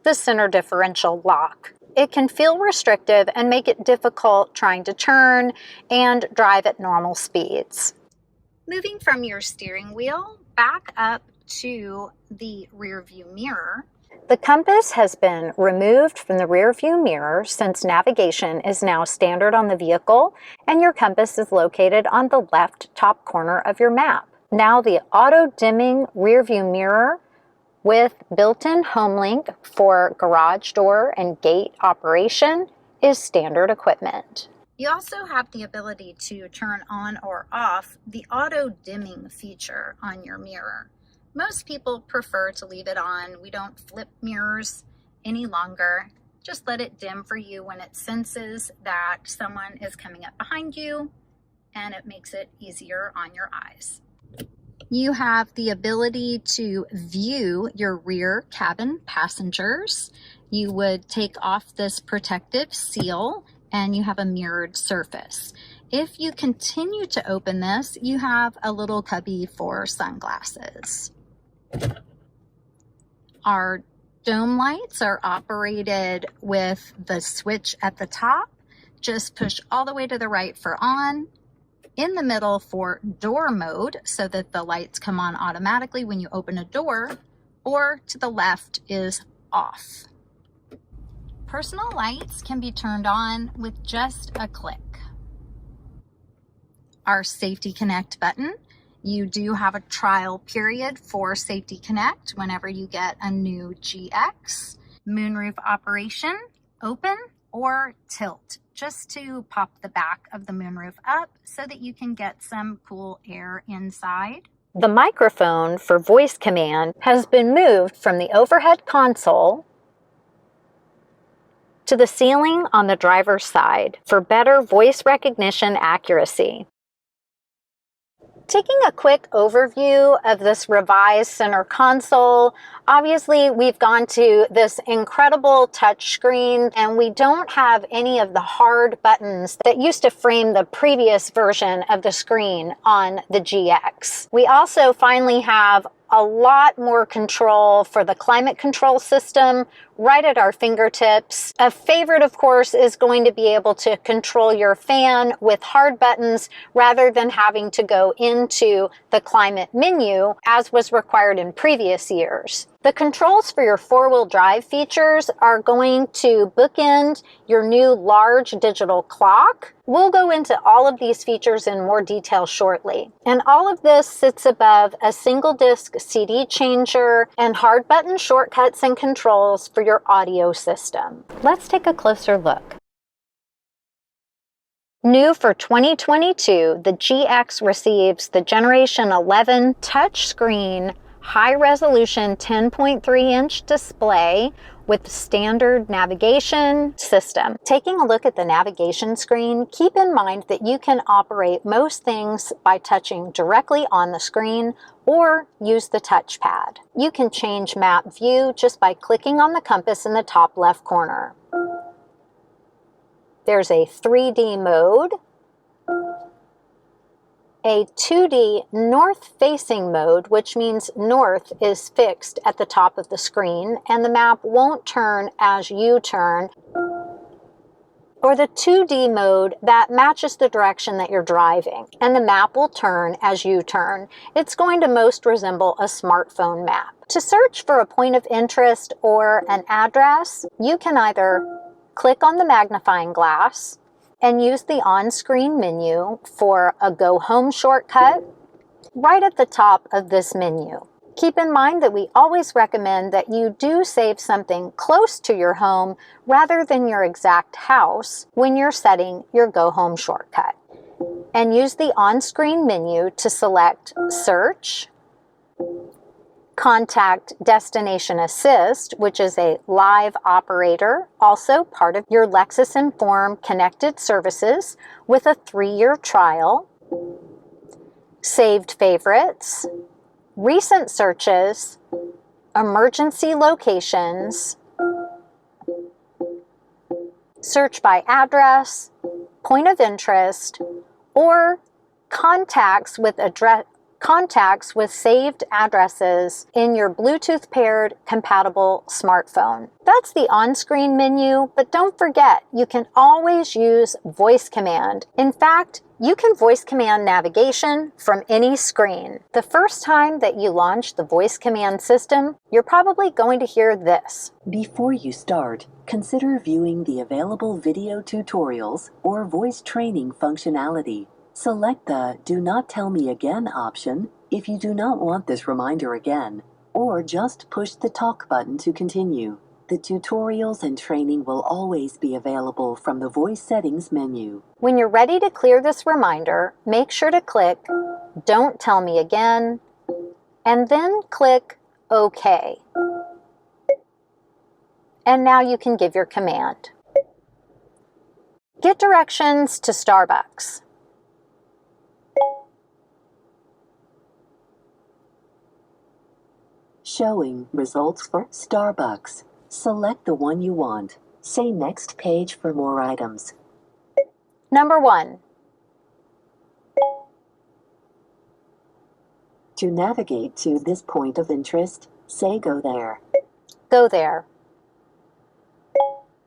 the center differential lock. it can feel restrictive and make it difficult trying to turn and drive at normal speeds. Moving from your steering wheel back up to the rear view mirror, the compass has been removed from the rear view mirror since navigation is now standard on the vehicle, and your compass is located on the left top corner of your map. Now the auto-dimming rear view mirror with built-in home link for garage door and gate operation is standard equipment. You also have the ability to turn on or off the auto-dimming feature on your mirror. Most people prefer to leave it on. We don't flip mirrors any longer. Just let it dim for you when it senses that someone is coming up behind you, and it makes it easier on your eyes. You have the ability to view your rear cabin passengers. You would take off this protective seal and you have a mirrored surface. If you continue to open this, you have a little cubby for sunglasses. Our dome lights are operated with the switch at the top. Just push all the way to the right for on, in the middle for door mode so that the lights come on automatically when you open a door, or to the left is off. Personal lights can be turned on with just a click. Our Safety Connect button. You do have a trial period for Safety Connect whenever you get a new GX. Moonroof operation, open or tilt, just to pop the back of the moonroof up so that you can get some cool air inside. The microphone for voice command has been moved from the overhead console to the ceiling on the driver's side for better voice recognition accuracy. Taking a quick overview of this revised center console, obviously we've gone to this incredible touchscreen and we don't have any of the hard buttons that used to frame the previous version of the screen on the GX. We also finally have a lot more control for the climate control system right at our fingertips. A favorite, of course, is going to be able to control your fan with hard buttons rather than having to go into the climate menu as was required in previous years. The controls for your four-wheel drive features are going to bookend your new large digital clock. We'll go into all of these features in more detail shortly. And all of this sits above a single disc CD changer and hard button shortcuts and controls for your audio system. Let's take a closer look. New for 2022, the GX receives the Generation 11 touchscreen high-resolution 10.3-inch display with standard navigation system. Taking a look at the navigation screen, keep in mind that you can operate most things by touching directly on the screen or use the touchpad. You can change map view just by clicking on the compass in the top left corner. There's a 3D mode, a 2D north-facing mode, which means north is fixed at the top of the screen and the map won't turn as you turn, or the 2D mode that matches the direction that you're driving and the map will turn as you turn. It's going to most resemble a smartphone map. To search for a point of interest or an address, you can either click on the magnifying glass and use the on-screen menu for a Go Home shortcut right at the top of this menu. Keep in mind that we always recommend that you do save something close to your home rather than your exact house when you're setting your Go Home shortcut. And use the on-screen menu to select Search, Contact Destination Assist, which is a live operator, also part of your Lexus Inform connected services with a 3-year trial, saved favorites, recent searches, emergency locations, search by address, point of interest, or contacts with contacts with saved addresses in your Bluetooth paired compatible smartphone. That's the on-screen menu, but don't forget, you can always use voice command. In fact, you can voice command navigation from any screen. The first time that you launch the voice command system, you're probably going to hear this. Before you start, consider viewing the available video tutorials or voice training functionality. Select the Do Not Tell Me Again option if you do not want this reminder again, or just push the talk button to continue. The tutorials and training will always be available from the voice settings menu. When you're ready to clear this reminder, make sure to click Don't Tell Me Again, and then click OK. And now you can give your command. Get directions to Starbucks. Showing results for Starbucks. Select the one you want. Say Next page for more items. Number 1. To navigate to this point of interest, say Go there. Go there.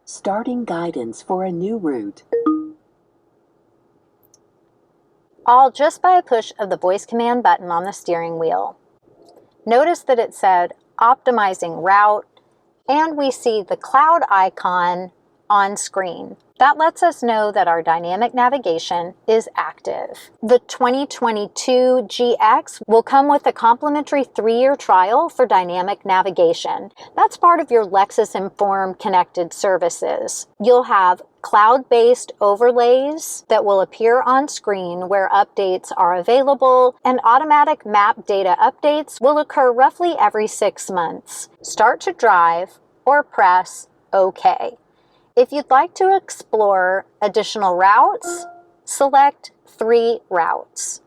Starting guidance for a new route. All just by a push of the voice command button on the steering wheel. Notice that it said Optimizing Route, and we see the cloud icon on screen. That lets us know that our dynamic navigation is active. The 2022 GX will come with a complimentary 3-year trial for dynamic navigation. That's part of your Lexus Inform connected services. You'll have cloud-based overlays that will appear on screen where updates are available, and automatic map data updates will occur roughly every 6 months. Start to drive or press OK. If you'd like to explore additional routes, select 3 routes.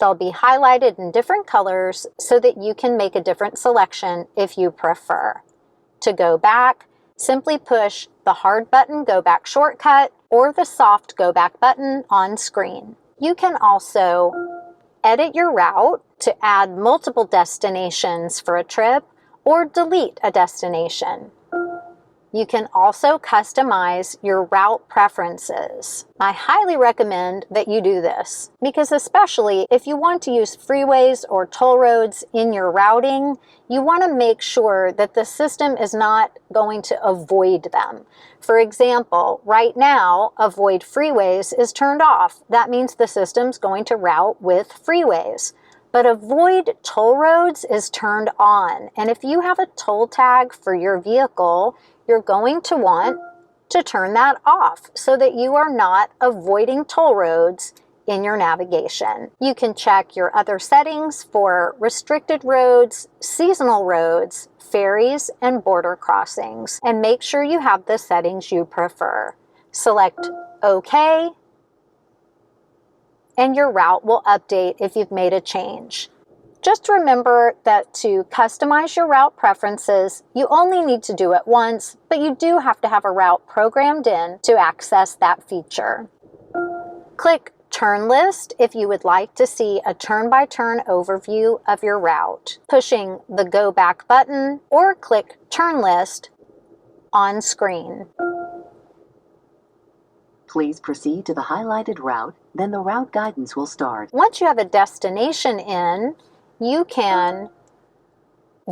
They'll be highlighted in different colors so that you can make a different selection if you prefer. To go back, simply push the hard button Go Back shortcut or the soft Go Back button on screen. You can also edit your route to add multiple destinations for a trip or delete a destination. You can also customize your route preferences. I highly recommend that you do this because especially if you want to use freeways or toll roads in your routing, you want to make sure that the system is not going to avoid them. For example, right now, Avoid Freeways is turned off. That means the system's going to route with freeways. But Avoid Toll Roads is turned on. And if you have a toll tag for your vehicle, you're going to want to turn that off so that you are not avoiding toll roads in your navigation. You can check your other settings for restricted roads, seasonal roads, ferries, and border crossings, and make sure you have the settings you prefer. Select OK, and your route will update if you've made a change. Just remember that to customize your route preferences, you only need to do it once, but you do have to have a route programmed in to access that feature. Click Turn List if you would like to see a turn-by-turn overview of your route, pushing the Go Back button, or click Turn List on screen. Please proceed to the highlighted route, then the route guidance will start. Once you have a destination in, you can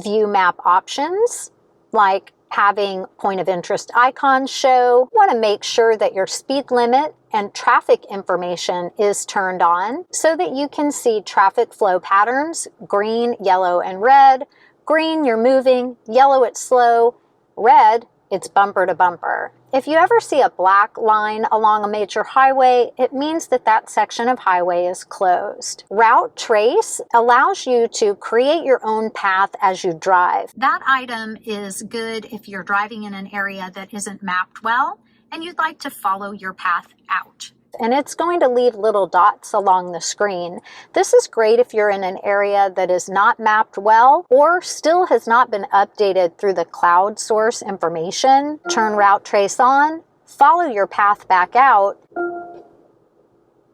view map options, like having point of interest icons show. You want to make sure that your speed limit and traffic information is turned on so that you can see traffic flow patterns, green, yellow, and red. Green, you're moving. Yellow, it's slow. Red, it's bumper to bumper. If you ever see a black line along a major highway, it means that that section of highway is closed. Route Trace allows you to create your own path as you drive. That item is good if you're driving in an area that isn't mapped well and you'd like to follow your path out. And it's going to leave little dots along the screen. This is great if you're in an area that is not mapped well or still has not been updated through the cloud source information. Turn Route Trace on, follow your path back out,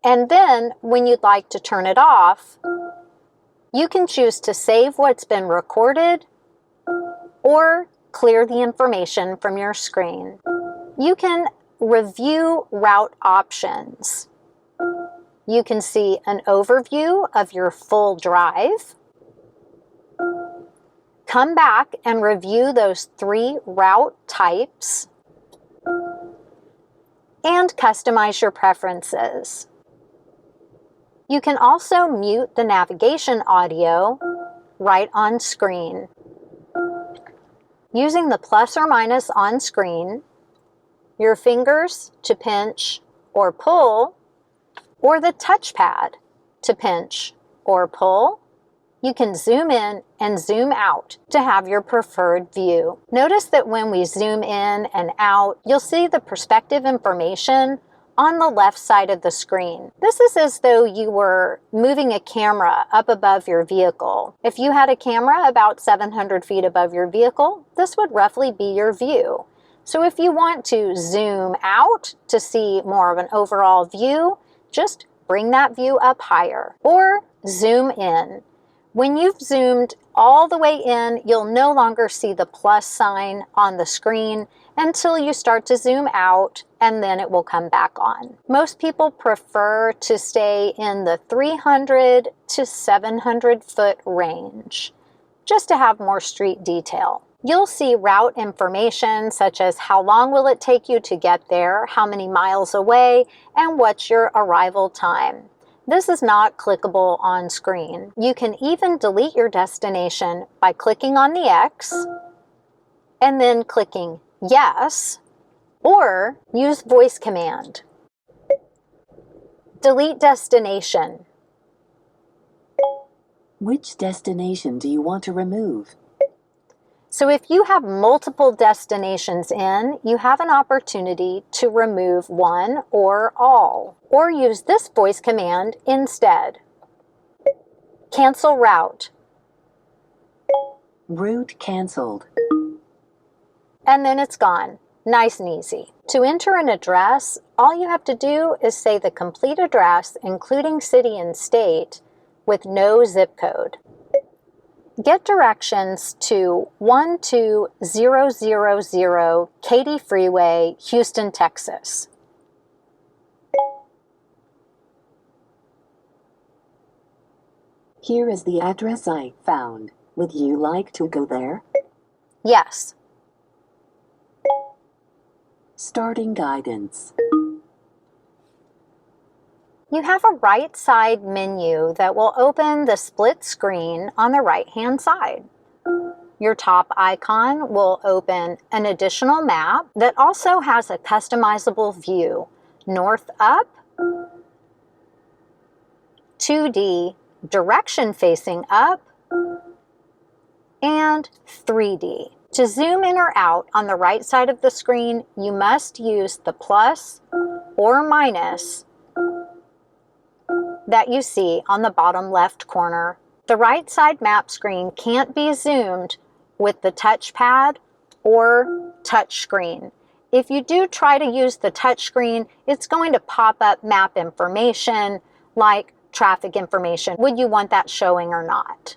and then when you'd like to turn it off, You can choose to save what's been recorded or clear the information from your screen. You can review route options. You can see an overview of your full drive. Come back and review those 3 route types and customize your preferences. You can also mute the navigation audio right on screen. Using the plus or minus on screen, your fingers to pinch or pull, or the touchpad to pinch or pull, you can zoom in and zoom out to have your preferred view. Notice that when we zoom in and out, you'll see the perspective information on the left side of the screen. This is as though you were moving a camera up above your vehicle. If you had a camera about 700 feet above your vehicle, this would roughly be your view. So if you want to zoom out to see more of an overall view, just bring that view up higher, or zoom in. When you've zoomed all the way in, you'll no longer see the plus sign on the screen until you start to zoom out, and then it will come back on. Most people prefer to stay in the 300 to 700 foot range, just to have more street detail. You'll see route information such as how long will it take you to get there, how many miles away, and what's your arrival time. This is not clickable on screen. You can even delete your destination by clicking on the X and then clicking Yes, or use voice command. Delete destination. Which destination do you want to remove? So if you have multiple destinations in, you have an opportunity to remove one or all, or use this voice command instead. Cancel route. Route canceled. And then it's gone. Nice and easy. To enter an address, all you have to do is say the complete address, including city and state, with no zip code. Get directions to 12000 Katy Freeway, Houston, Texas. Here is the address I found. Would you like to go there? Yes. Starting guidance. You have a right side menu that will open the split screen on the right hand side. Your top icon will open an additional map that also has a customizable view: north up, 2D, direction facing up, and 3D. To zoom in or out on the right side of the screen, you must use the plus or minus that you see on the bottom left corner. The right side map screen can't be zoomed with the touchpad or touch screen. If you do try to use the touch screen, it's going to pop up map information like traffic information. Would you want that showing or not?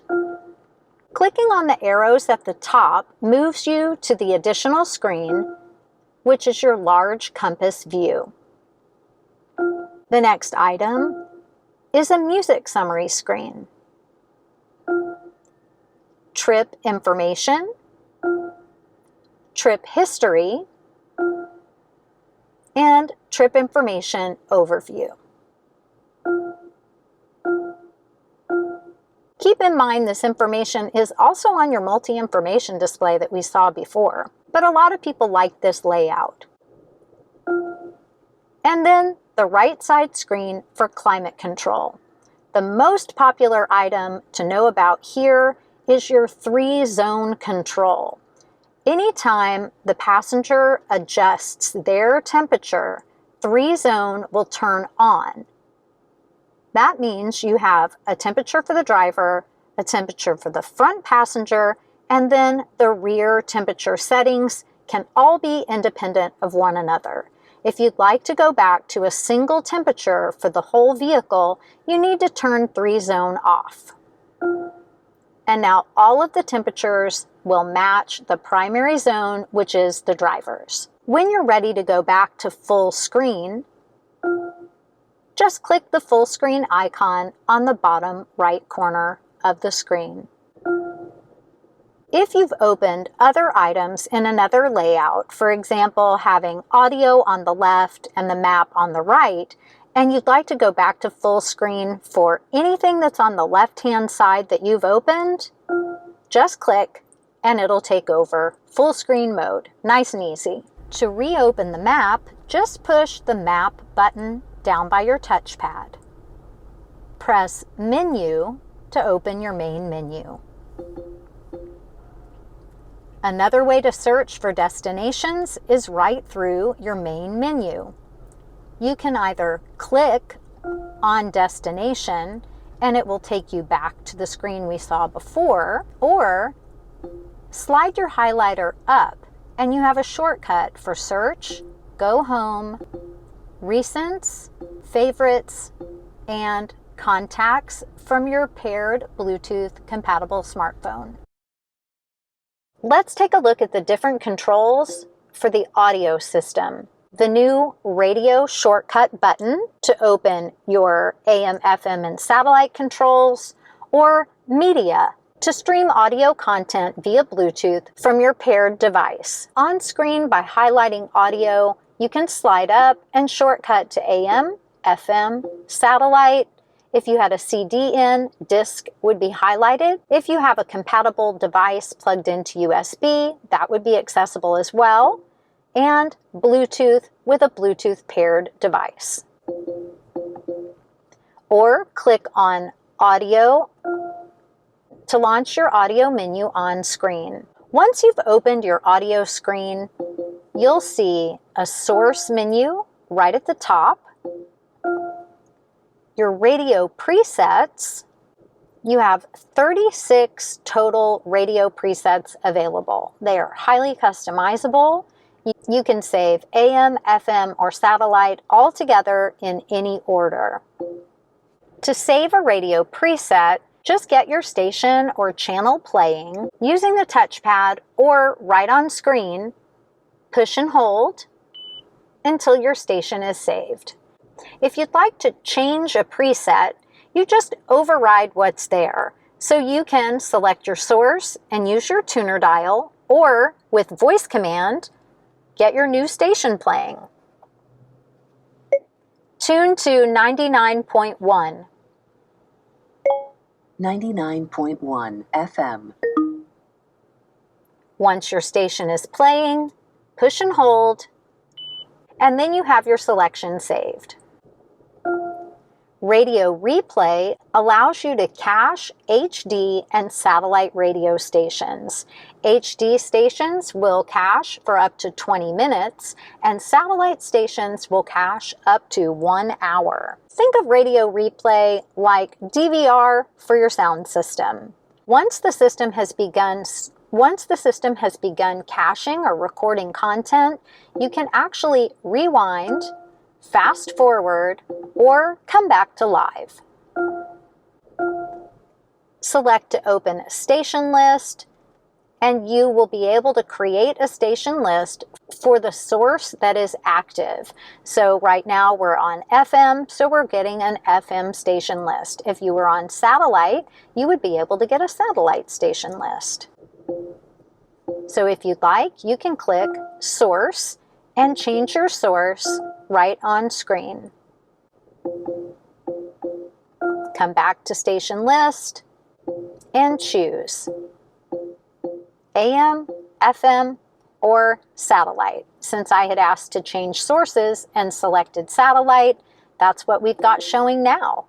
Clicking on the arrows at the top moves you to the additional screen, which is your large compass view. The next item is a music summary screen. Trip information, trip history, and trip information overview. Keep in mind this information is also on your multi-information display that we saw before, but a lot of people like this layout. And then the right side screen for climate control. The most popular item to know about here is your 3-zone control. Anytime the passenger adjusts their temperature, 3-zone will turn on. That means you have a temperature for the driver, a temperature for the front passenger, and then the rear temperature settings can all be independent of one another. If you'd like to go back to a single temperature for the whole vehicle, you need to turn 3-zone off. And now all of the temperatures will match the primary zone, which is the driver's. When you're ready to go back to full screen, just click the full screen icon on the bottom right corner of the screen. If you've opened other items in another layout, for example, having audio on the left and the map on the right, and you'd like to go back to full screen for anything that's on the left-hand side that you've opened, just click and it'll take over full screen mode. Nice and easy. To reopen the map, just push the map button down by your touchpad. Press Menu to open your main menu. Another way to search for destinations is right through your main menu. You can either click on destination and it will take you back to the screen we saw before, or slide your highlighter up and you have a shortcut for search, go home, recents, favorites, and contacts from your paired Bluetooth compatible smartphone. Let's take a look at the different controls for the audio system. The new radio shortcut button to open your AM, FM, and satellite controls, or media to stream audio content via Bluetooth from your paired device. On screen, by highlighting audio, you can slide up and shortcut to AM, FM, satellite. If you had a CD in, disc would be highlighted. If you have a compatible device plugged into USB, that would be accessible as well. And Bluetooth with a Bluetooth paired device. Or click on Audio to launch your audio menu on screen. Once you've opened your audio screen, you'll see a source menu right at the top, your radio presets. You have 36 total radio presets available. They are highly customizable. You can save AM, FM, or satellite all together in any order. To save a radio preset, just get your station or channel playing using the touchpad or right on screen. Push and hold until your station is saved. If you'd like to change a preset, you just override what's there. So you can select your source and use your tuner dial, or with voice command, get your new station playing. Tune to 99.1. 99.1 FM. Once your station is playing, push and hold, and then you have your selection saved. Radio replay allows you to cache HD and satellite radio stations. HD stations will cache for up to 20 minutes, and satellite stations will cache up to 1 hour. Think of radio replay like DVR for your sound system. Once the system has begun caching or recording content, you can actually rewind, fast forward, or come back to live. Select to open a station list, and you will be able to create a station list for the source that is active. So right now we're on FM, so we're getting an FM station list. If you were on satellite, you would be able to get a satellite station list. So if you'd like, you can click Source and change your source right on screen. Come back to Station List and choose AM, FM, or satellite. Since I had asked to change sources and selected satellite, that's what we've got showing now.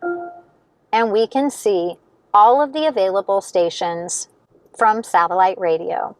And we can see all of the available stations from satellite radio.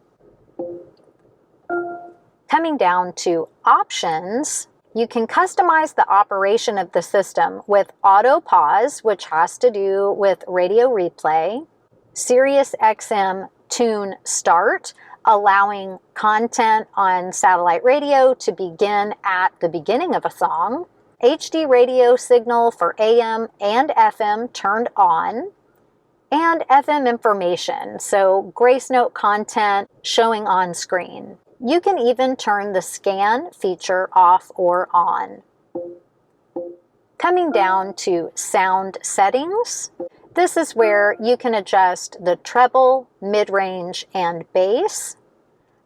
Coming down to options, you can customize the operation of the system with auto pause, which has to do with radio replay, Sirius XM tune start, allowing content on satellite radio to begin at the beginning of a song, HD radio signal for AM and FM turned on, and FM information, so grace note content showing on screen. You can even turn the scan feature off or on. Coming down to sound settings, this is where you can adjust the treble, mid-range, and bass.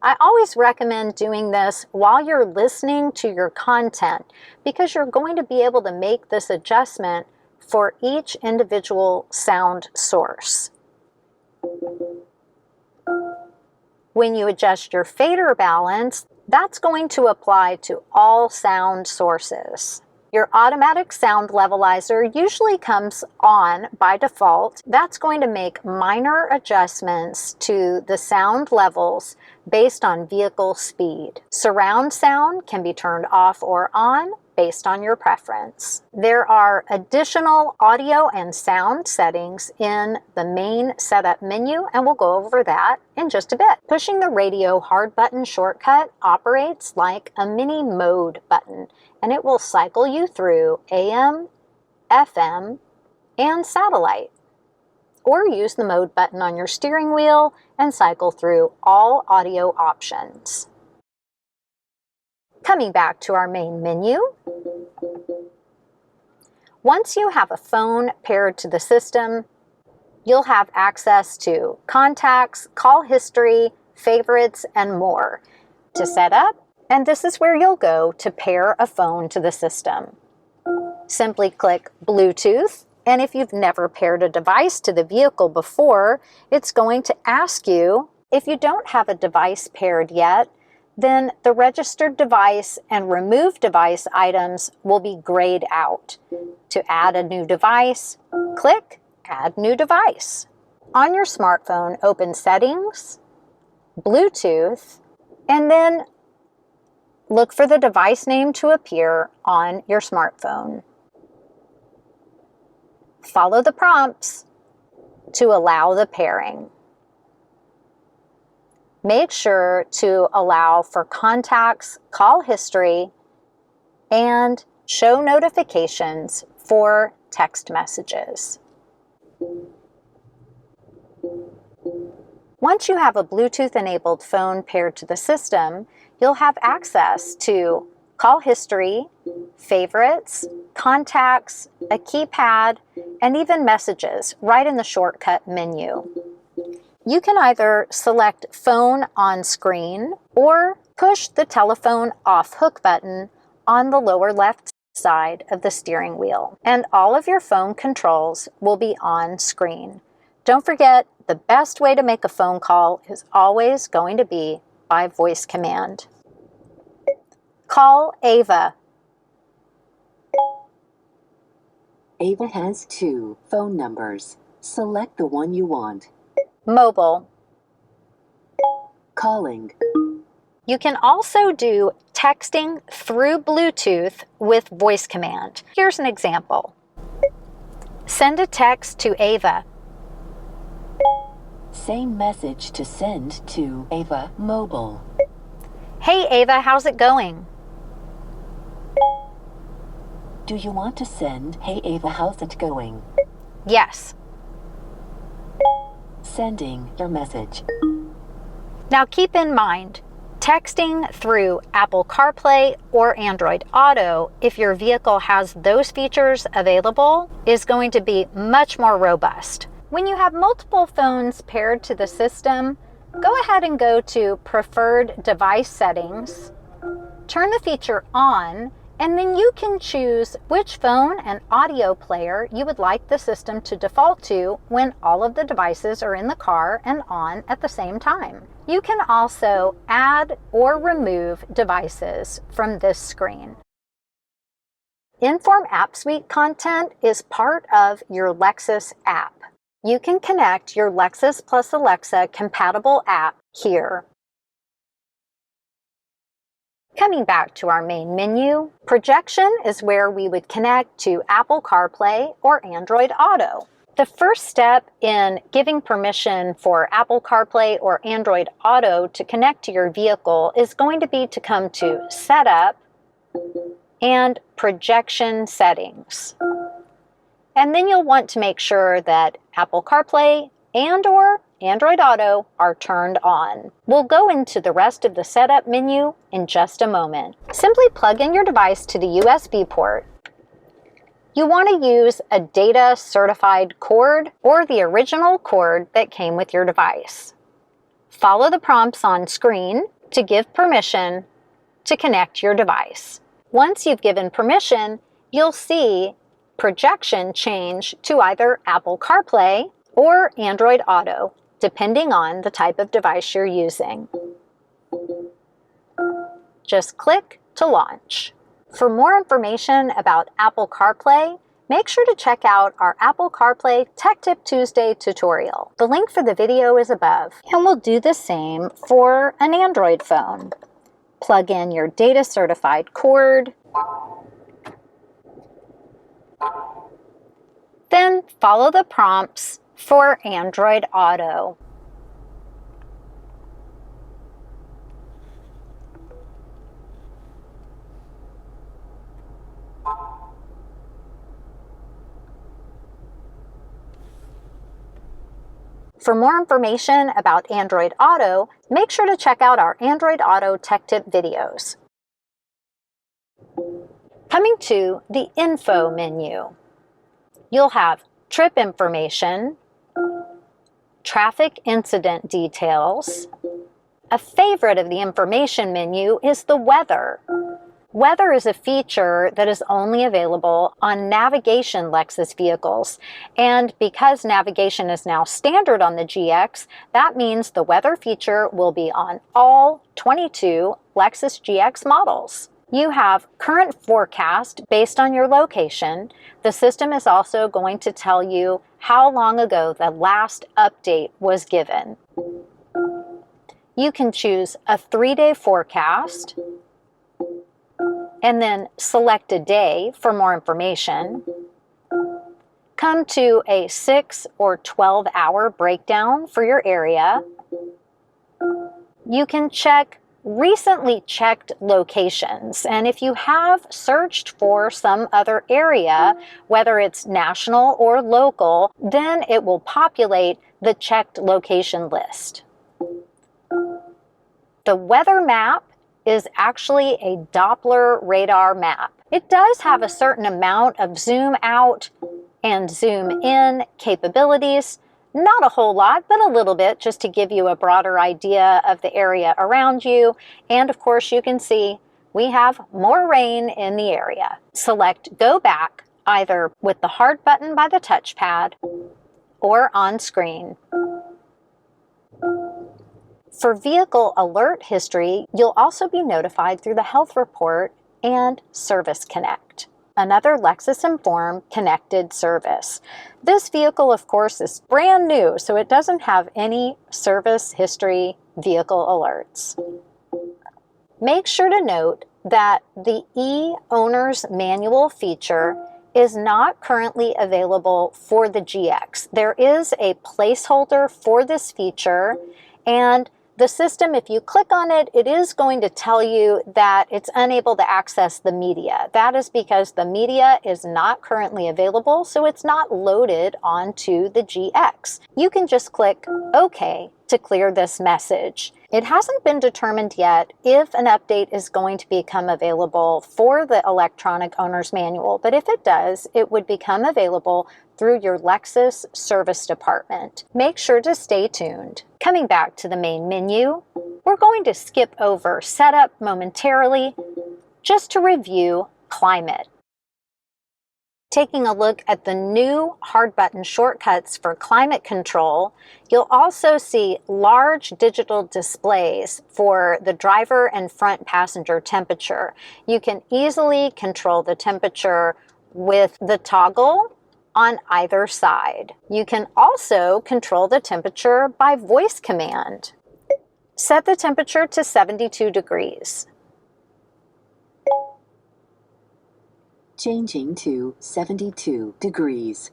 I always recommend doing this while you're listening to your content because you're going to be able to make this adjustment for each individual sound source. When you adjust your fader balance, that's going to apply to all sound sources. Your automatic sound levelizer usually comes on by default. That's going to make minor adjustments to the sound levels based on vehicle speed. Surround sound can be turned off or on based on your preference. There are additional audio and sound settings in the main setup menu, and we'll go over that in just a bit. Pushing the radio hard button shortcut operates like a mini mode button, and it will cycle you through AM, FM, and satellite. Or use the mode button on your steering wheel and cycle through all audio options. Coming back to our main menu, once you have a phone paired to the system, you'll have access to contacts, call history, favorites, and more to set up, and this is where you'll go to pair a phone to the system. Simply click Bluetooth, and if you've never paired a device to the vehicle before, it's going to ask you. If you don't have a device paired yet, then the registered device and removed device items will be grayed out. To add a new device, click Add New Device. On your smartphone, open Settings, Bluetooth, and then look for the device name to appear on your smartphone. Follow the prompts to allow the pairing. Make sure to allow for contacts, call history, and show notifications for text messages. Once you have a Bluetooth-enabled phone paired to the system, you'll have access to call history, favorites, contacts, a keypad, and even messages right in the shortcut menu. You can either select Phone on Screen or push the telephone off hook button on the lower left side of the steering wheel, and all of your phone controls will be on screen. Don't forget, the best way to make a phone call is always going to be by voice command. Call Ava. Ava has 2 phone numbers. Select the one you want. Mobile. Calling. You can also do texting through Bluetooth with voice command. Here's an example. Send a text to Ava. Same message to send to Ava Mobile. Hey Ava, how's it going? Do you want to send, Hey Ava, how's it going? Yes. Sending your message. Now keep in mind, texting through Apple CarPlay or Android Auto, if your vehicle has those features available, is going to be much more robust. When you have multiple phones paired to the system, go ahead and go to Preferred Device Settings, turn the feature on, and then you can choose which phone and audio player you would like the system to default to when all of the devices are in the car and on at the same time. You can also add or remove devices from this screen. Inform App Suite content is part of your Lexus app. You can connect your Lexus plus Alexa compatible app here. Coming back to our main menu, projection is where we would connect to Apple CarPlay or Android Auto. The first step in giving permission for Apple CarPlay or Android Auto to connect to your vehicle is going to be to come to Setup and Projection Settings. And then you'll want to make sure that Apple CarPlay and/or Android Auto are turned on. We'll go into the rest of the setup menu in just a moment. Simply plug in your device to the USB port. You want to use a data certified cord or the original cord that came with your device. Follow the prompts on screen to give permission to connect your device. Once you've given permission, you'll see projection change to either Apple CarPlay or Android Auto, depending on the type of device you're using. Just click to launch. For more information about Apple CarPlay, make sure to check out our Apple CarPlay Tech Tip Tuesday tutorial. The link for the video is above, and we'll do the same for an Android phone. Plug in your data certified cord, then follow the prompts for Android Auto. For more information about Android Auto, make sure to check out our Android Auto Tech Tip videos. Coming to the Info menu, you'll have trip information, traffic incident details. A favorite of the information menu is the weather. Weather is a feature that is only available on navigation Lexus vehicles, and because navigation is now standard on the GX, that means the weather feature will be on all 22 Lexus GX models. You have current forecast based on your location. The system is also going to tell you how long ago the last update was given. You can choose a 3-day forecast, and then select a day for more information. Come to a 6 or 12-hour breakdown for your area. You can check recently checked locations, and if you have searched for some other area, whether it's national or local, then it will populate the checked location list. The weather map is actually a Doppler radar map. It does have a certain amount of zoom out and zoom in capabilities. Not a whole lot, but a little bit, just to give you a broader idea of the area around you. And of course, you can see we have more rain in the area. Select Go Back, either with the hard button by the touchpad or on screen. For vehicle alert history, you'll also be notified through the Health Report and Service Connect, another Lexus Inform connected service. This vehicle, of course, is brand new, so it doesn't have any service history vehicle alerts. Make sure to note that the e-Owner's Manual feature is not currently available for the GX. There is a placeholder for this feature, and the system, if you click on it, it is going to tell you that it's unable to access the media. That is because the media is not currently available, so it's not loaded onto the GX. You can just click OK to clear this message. It hasn't been determined yet if an update is going to become available for the electronic owner's manual, but if it does, it would become available through your Lexus service department. Make sure to stay tuned. Coming back to the main menu, we're going to skip over setup momentarily just to review climate. Taking a look at the new hard button shortcuts for climate control, you'll also see large digital displays for the driver and front passenger temperature. You can easily control the temperature with the toggle on either side. You can also control the temperature by voice command. Set the temperature to 72 degrees. Changing to 72 degrees.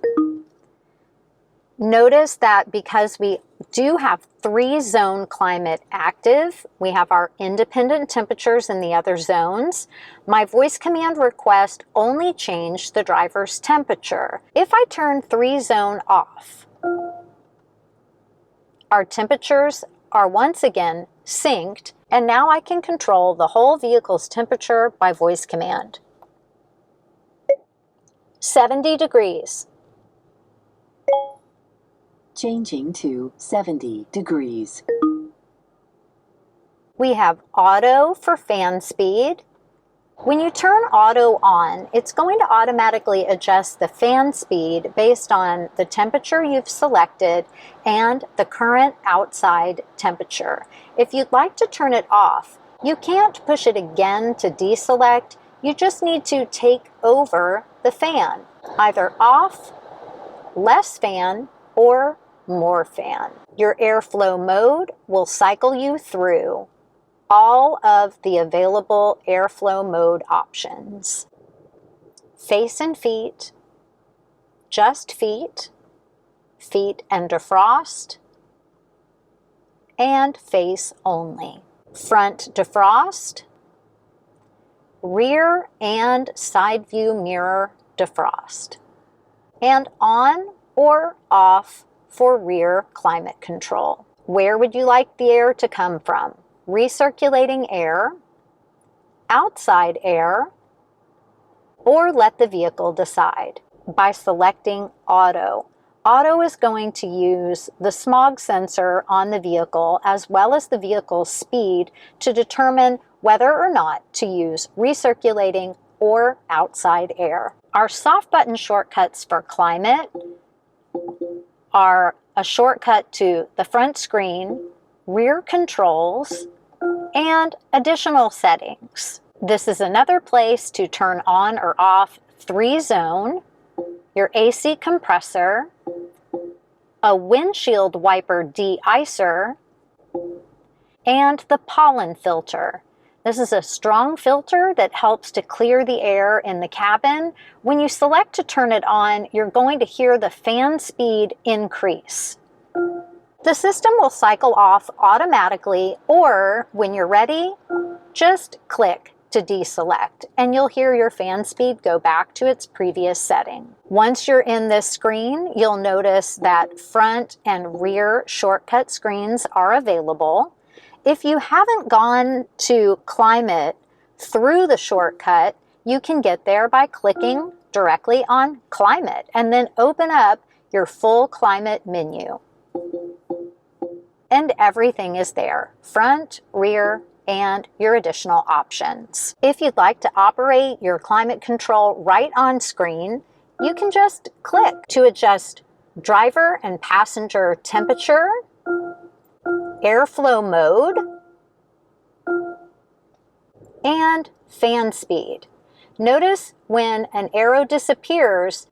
Notice that because we do have 3-zone climate active, we have our independent temperatures in the other zones. My voice command request only changed the driver's temperature. If I turn 3-zone off, our temperatures are once again synced, and now I can control the whole vehicle's temperature by voice command. 70 degrees. Changing to 70 degrees. We have auto for fan speed. When you turn auto on, it's going to automatically adjust the fan speed based on the temperature you've selected and the current outside temperature. If you'd like to turn it off, you can't push it again to deselect. You just need to take over the fan, either off, less fan, or more fan. Your airflow mode will cycle you through all of the available airflow mode options. Face and feet, just feet, feet and defrost, and face only. Front defrost, rear and side view mirror defrost, and on or off for rear climate control. Where would you like the air to come from? Recirculating air, outside air, or let the vehicle decide. By selecting auto, auto is going to use the smog sensor on the vehicle as well as the vehicle's speed to determine whether or not to use recirculating or outside air. Our soft button shortcuts for climate are a shortcut to the front screen, rear controls, and additional settings. This is another place to turn on or off 3-zone, your AC compressor, a windshield wiper de-icer, and the pollen filter. This is a strong filter that helps to clear the air in the cabin. When you select to turn it on, you're going to hear the fan speed increase. The system will cycle off automatically, or when you're ready, just click to deselect and you'll hear your fan speed go back to its previous setting. Once you're in this screen, you'll notice that front and rear shortcut screens are available. If you haven't gone to climate through the shortcut, you can get there by clicking directly on climate and then open up your full climate menu. And everything is there, front, rear, and your additional options. If you'd like to operate your climate control right on screen, you can just click to adjust driver and passenger temperature, airflow mode, and fan speed. Notice when an arrow disappears,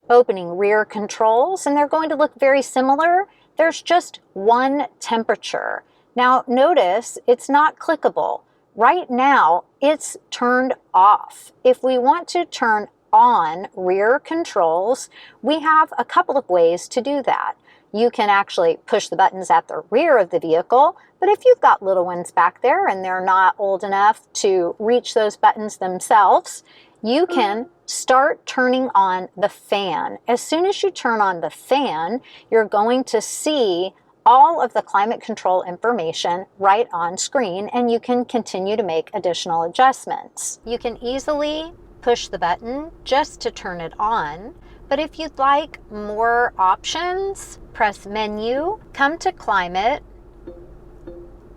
opening rear controls, and they're going to look very similar. There's just one temperature. Now notice it's not clickable. Right now it's turned off. If we want to turn on rear controls, we have a couple of ways to do that. You can actually push the buttons at the rear of the vehicle, but if you've got little ones back there and they're not old enough to reach those buttons themselves, you can start turning on the fan. As soon as you turn on the fan, you're going to see all of the climate control information right on screen, and you can continue to make additional adjustments. You can easily push the button just to turn it on, but if you'd like more options, press menu, come to climate,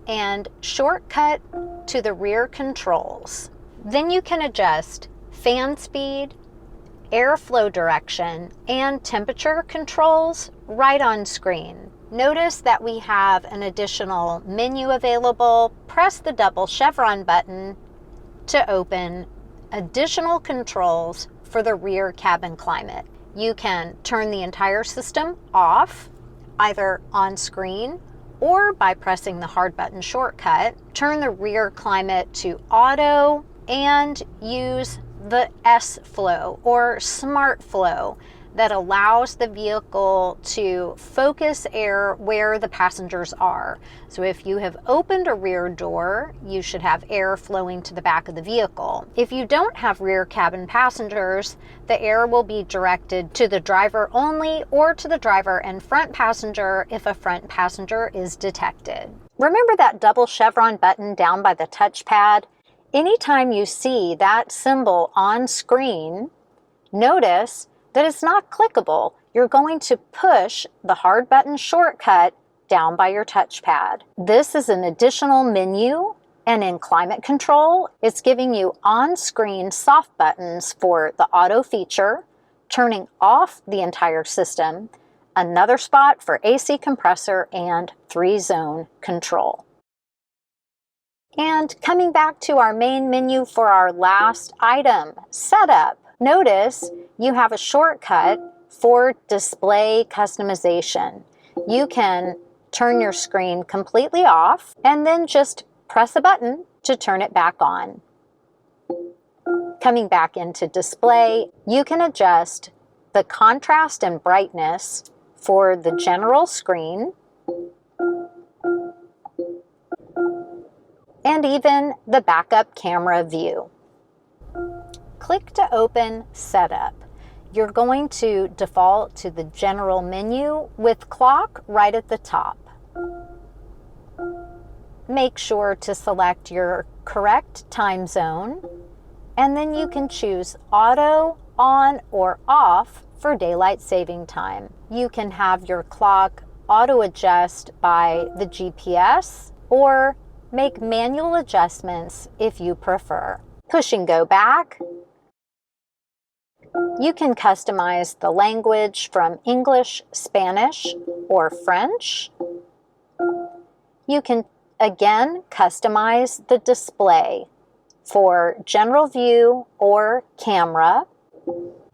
and shortcut to the rear controls. Then you can adjust fan speed, airflow direction, and temperature controls right on screen. Notice that we have an additional menu available. Press the double chevron button to open additional controls for the rear cabin climate. You can turn the entire system off, either on screen or by pressing the hard button shortcut. Turn the rear climate to auto and use the S flow or smart flow. that allows the vehicle to focus air where the passengers are. So if you have opened a rear door, you should have air flowing to the back of the vehicle. If you don't have rear cabin passengers, the air will be directed to the driver only or to the driver and front passenger if a front passenger is detected. Remember that double chevron button down by the touchpad? Anytime you see that symbol on screen, notice that it's not clickable. You're going to push the hard button shortcut down by your touchpad. This is an additional menu, and in climate control, it's giving you on-screen soft buttons for the auto feature, turning off the entire system, another spot for AC compressor, and 3-zone control. And coming back to our main menu for our last item, setup. Notice you have a shortcut for display customization. You can turn your screen completely off and then just press a button to turn it back on. Coming back into display, you can adjust the contrast and brightness for the general screen and even the backup camera view. Click to open Setup. You're going to default to the general menu with clock right at the top. Make sure to select your correct time zone, and then you can choose auto, on, or off for daylight saving time. You can have your clock auto adjust by the GPS or make manual adjustments if you prefer. Push and go back. You can customize the language from English, Spanish, or French. You can again customize the display for general view or camera.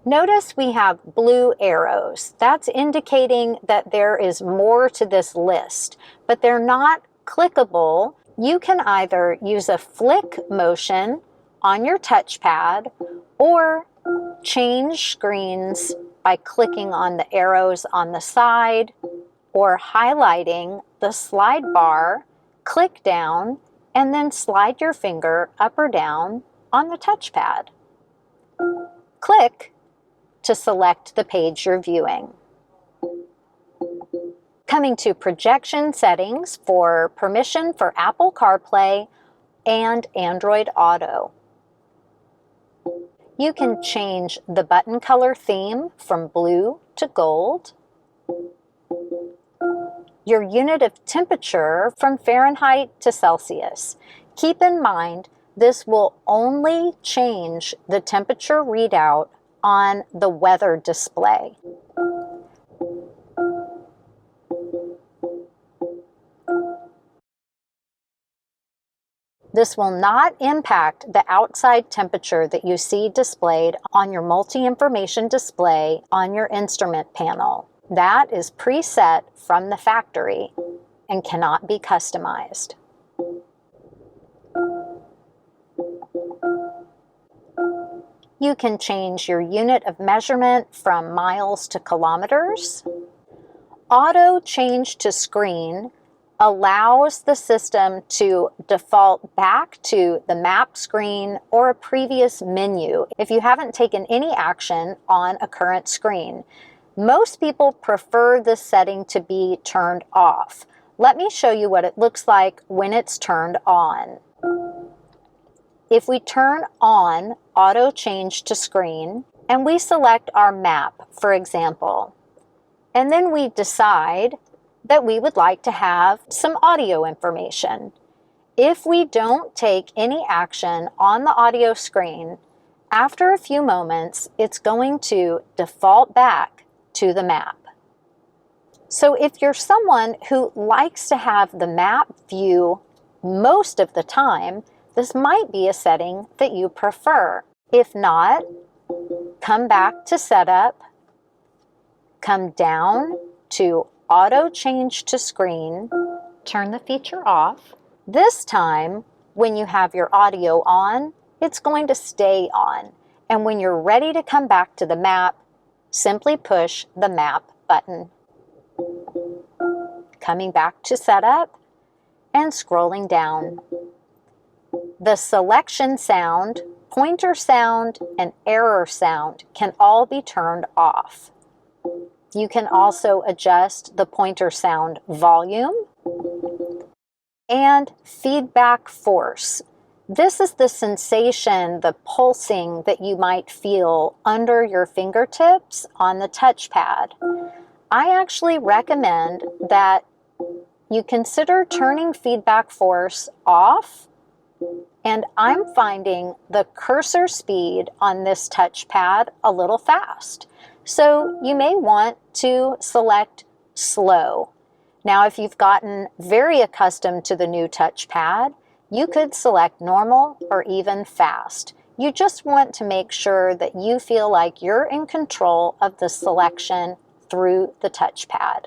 Notice we have blue arrows. That's indicating that there is more to this list, but they're not clickable. You can either use a flick motion on your touchpad or change screens by clicking on the arrows on the side or highlighting the slide bar, click down, and then slide your finger up or down on the touchpad. Click to select the page you're viewing. Coming to projection settings for permission for Apple CarPlay and Android Auto. You can change the button color theme from blue to gold, your unit of temperature from Fahrenheit to Celsius. Keep in mind, this will only change the temperature readout on the weather display. This will not impact the outside temperature that you see displayed on your multi-information display on your instrument panel. That is preset from the factory and cannot be customized. You can change your unit of measurement from miles to kilometers. Auto change to screen allows the system to default back to the map screen or a previous menu if you haven't taken any action on a current screen. Most people prefer this setting to be turned off. Let me show you what it looks like when it's turned on. If we turn on auto change to screen and we select our map, for example, and then we decide that we would like to have some audio information. If we don't take any action on the audio screen, after a few moments, it's going to default back to the map. So if you're someone who likes to have the map view most of the time, this might be a setting that you prefer. If not, come back to Setup, come down to Auto Change to Screen, turn the feature off. This time, when you have your audio on, it's going to stay on. And when you're ready to come back to the map, simply push the map button. Coming back to setup and scrolling down. The selection sound, pointer sound, and error sound can all be turned off. You can also adjust the pointer sound volume and feedback force. This is the sensation, the pulsing that you might feel under your fingertips on the touchpad. I actually recommend that you consider turning feedback force off, and I'm finding the cursor speed on this touchpad a little fast. So you may want to select slow. Now, if you've gotten very accustomed to the new touchpad, you could select normal or even fast. You just want to make sure that you feel like you're in control of the selection through the touchpad.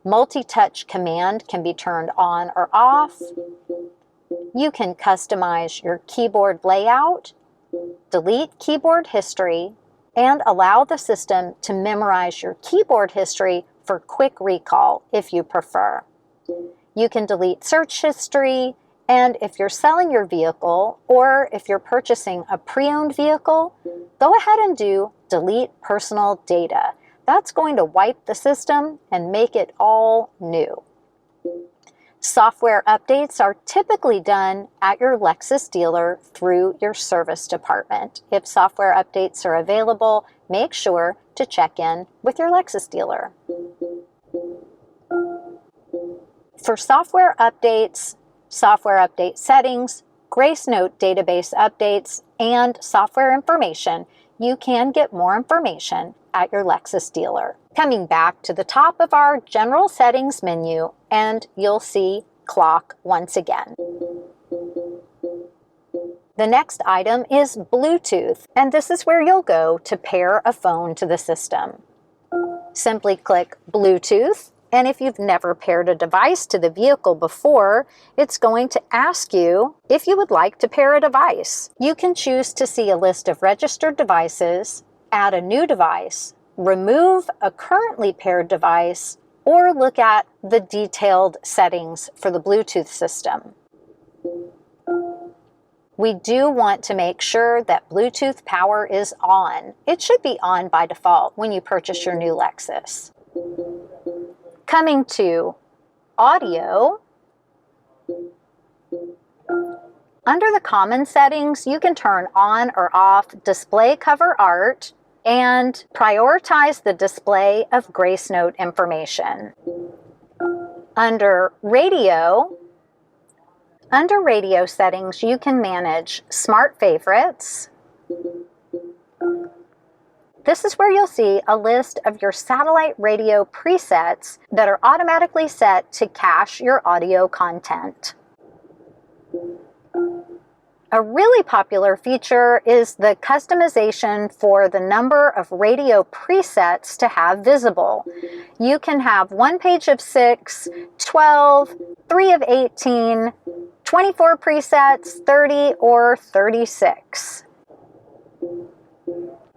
Multi-touch command can be turned on or off. You can customize your keyboard layout, delete keyboard history, and allow the system to memorize your keyboard history for quick recall if you prefer. You can delete search history, and if you're selling your vehicle or if you're purchasing a pre-owned vehicle, go ahead and do delete personal data. That's going to wipe the system and make it all new. Software updates are typically done at your Lexus dealer through your service department. If software updates are available, make sure to check in with your Lexus dealer. For software updates, software update settings, Grace Note database updates, and software information, you can get more information at your Lexus dealer. Coming back to the top of our general settings menu, and you'll see clock once again. The next item is Bluetooth, and this is where you'll go to pair a phone to the system. Simply click Bluetooth, and if you've never paired a device to the vehicle before, it's going to ask you if you would like to pair a device. You can choose to see a list of registered devices, add a new device, remove a currently paired device, or look at the detailed settings for the Bluetooth system. We do want to make sure that Bluetooth power is on. It should be on by default when you purchase your new Lexus. Coming to audio, under the common settings, you can turn on or off display cover art and prioritize the display of Grace Note information. Under radio settings, you can manage smart favorites. This is where you'll see a list of your satellite radio presets that are automatically set to cache your audio content. A really popular feature is the customization for the number of radio presets to have visible. You can have 1 page of 6, 12, 3 of 18, 24 presets, 30, or 36.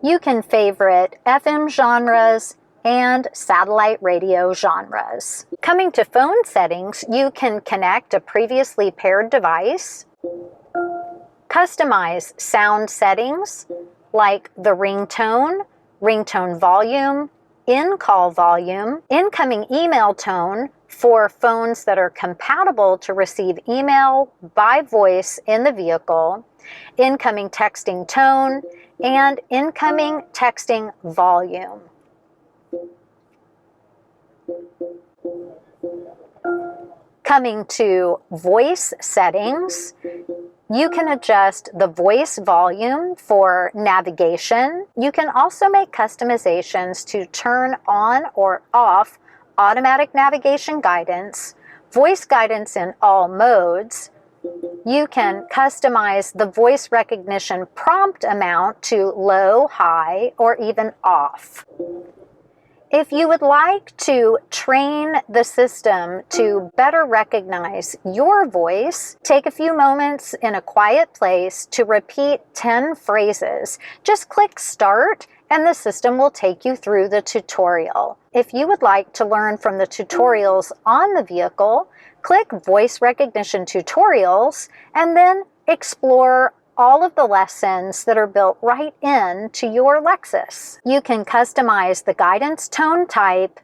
You can favorite FM genres and satellite radio genres. Coming to phone settings, you can connect a previously paired device, customize sound settings like the ringtone, ringtone volume, in-call volume, incoming email tone for phones that are compatible to receive email by voice in the vehicle, incoming texting tone, and incoming texting volume. Coming to voice settings, you can adjust the voice volume for navigation. You can also make customizations to turn on or off automatic navigation guidance, voice guidance in all modes. You can customize the voice recognition prompt amount to low, high, or even off. If you would like to train the system to better recognize your voice, take a few moments in a quiet place to repeat 10 phrases. Just click Start and the system will take you through the tutorial. If you would like to learn from the tutorials on the vehicle, click Voice Recognition Tutorials and then explore all of the lessons that are built right into your Lexus. You can customize the guidance tone type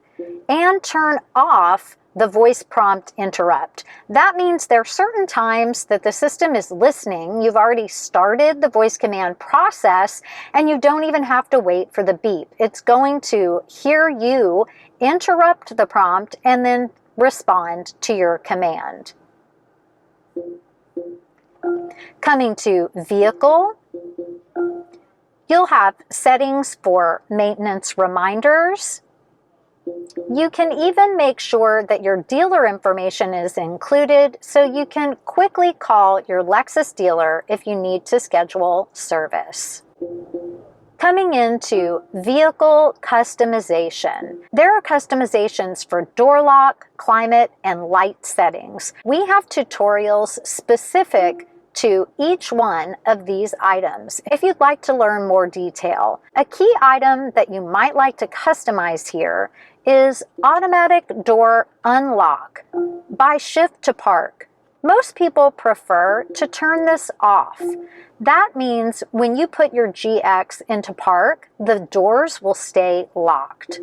and turn off the voice prompt interrupt. That means there are certain times that the system is listening. You've already started the voice command process and you don't even have to wait for the beep. It's going to hear you interrupt the prompt and then respond to your command. Coming to Vehicle, you'll have settings for maintenance reminders. You can even make sure that your dealer information is included so you can quickly call your Lexus dealer if you need to schedule service. Coming into vehicle customization. There are customizations for door lock, climate, and light settings. We have tutorials specific to each one of these items if you'd like to learn more detail. A key item that you might like to customize here is automatic door unlock by shift to park. Most people prefer to turn this off. That means when you put your GX into park, the doors will stay locked.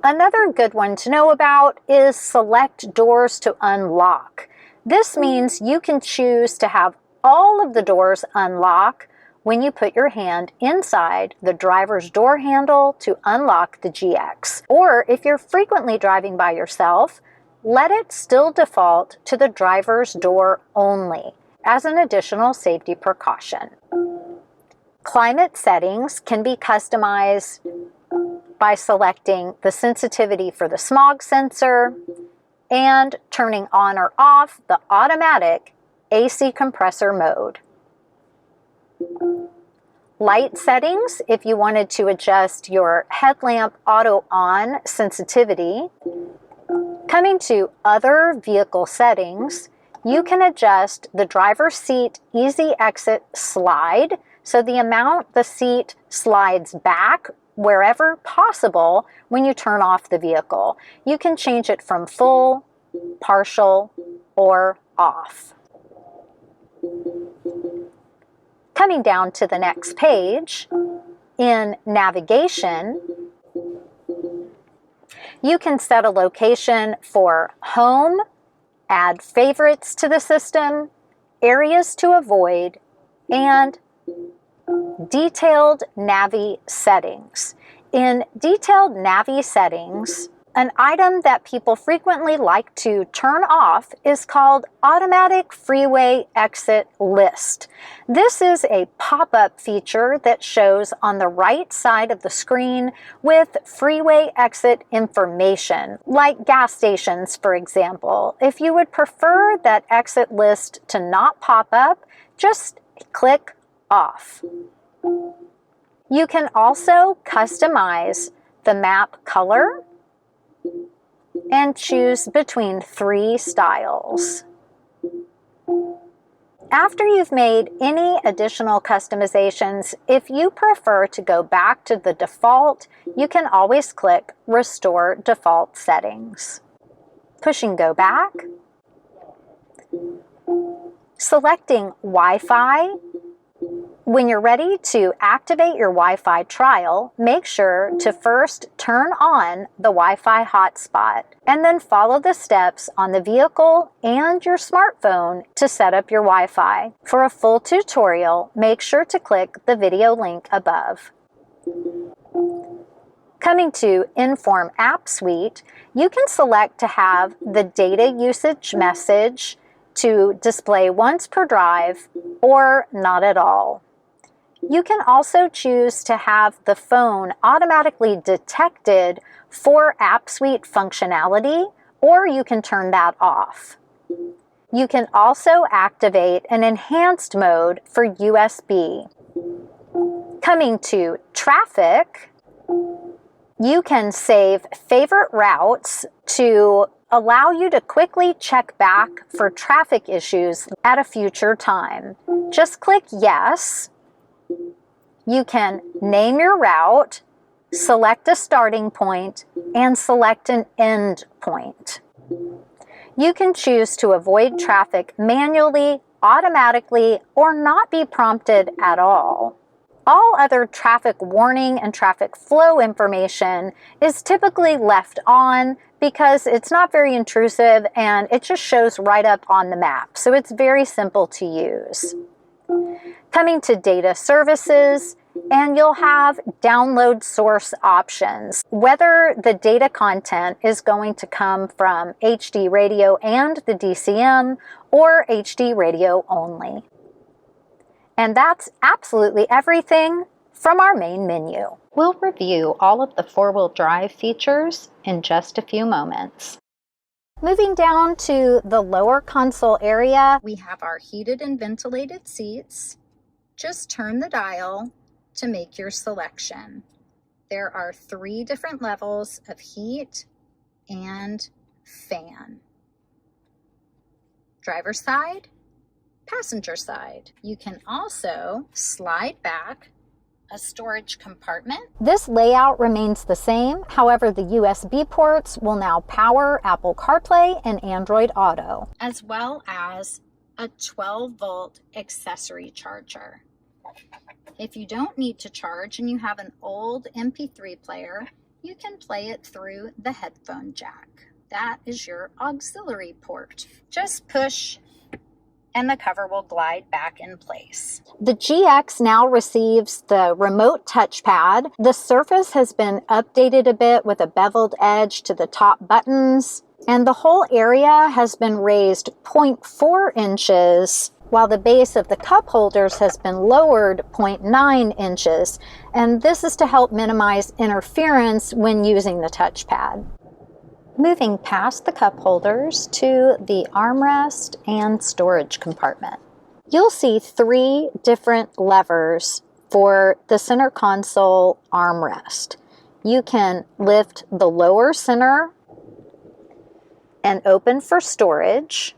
Another good one to know about is select doors to unlock. This means you can choose to have all of the doors unlock when you put your hand inside the driver's door handle to unlock the GX. Or if you're frequently driving by yourself, let it still default to the driver's door only as an additional safety precaution. Climate settings can be customized by selecting the sensitivity for the smog sensor and turning on or off the automatic AC compressor mode. Light settings, if you wanted to adjust your headlamp auto on sensitivity. Coming to other vehicle settings, you can adjust the driver's seat easy exit slide, so the amount the seat slides back wherever possible when you turn off the vehicle. You can change it from full, partial, or off. Coming down to the next page, in navigation, you can set a location for home, add favorites to the system, areas to avoid, and detailed Navi settings. In detailed Navi settings, an item that people frequently like to turn off is called Automatic Freeway Exit List. This is a pop-up feature that shows on the right side of the screen with freeway exit information, like gas stations, for example. If you would prefer that exit list to not pop up, just click off. You can also customize the map color and choose between 3 styles. After you've made any additional customizations, if you prefer to go back to the default, you can always click Restore Default Settings. Pushing Go Back. Selecting Wi-Fi. When you're ready to activate your Wi-Fi trial, make sure to first turn on the Wi-Fi hotspot and then follow the steps on the vehicle and your smartphone to set up your Wi-Fi. For a full tutorial, make sure to click the video link above. Coming to Inform App Suite, you can select to have the data usage message to display once per drive or not at all. You can also choose to have the phone automatically detected for App Suite functionality, or you can turn that off. You can also activate an enhanced mode for USB. Coming to traffic, you can save favorite routes to allow you to quickly check back for traffic issues at a future time. Just click Yes, You can name your route, select a starting point, and select an end point. You can choose to avoid traffic manually, automatically, or not be prompted at all. All other traffic warning and traffic flow information is typically left on because it's not very intrusive and it just shows right up on the map, so it's very simple to use. Coming to data services, and you'll have download source options. Whether the data content is going to come from HD radio and the DCM or HD radio only. And that's absolutely everything from our main menu. We'll review all of the four-wheel drive features in just a few moments. Moving down to the lower console area, we have our heated and ventilated seats. Just turn the dial to make your selection. There are 3 different levels of heat and fan. Driver's side, passenger side. You can also slide back a storage compartment. This layout remains the same. However, the USB ports will now power Apple CarPlay and Android Auto, as well as a 12-volt accessory charger. If you don't need to charge and you have an old MP3 player, you can play it through the headphone jack. That is your auxiliary port. Just push and the cover will glide back in place. The GX now receives the remote touchpad. The surface has been updated a bit with a beveled edge to the top buttons, and the whole area has been raised 0.4 inches, while the base of the cup holders has been lowered 0.9 inches, and this is to help minimize interference when using the touchpad. Moving past the cup holders to the armrest and storage compartment. You'll see 3 different levers for the center console armrest. You can lift the lower center and open for storage.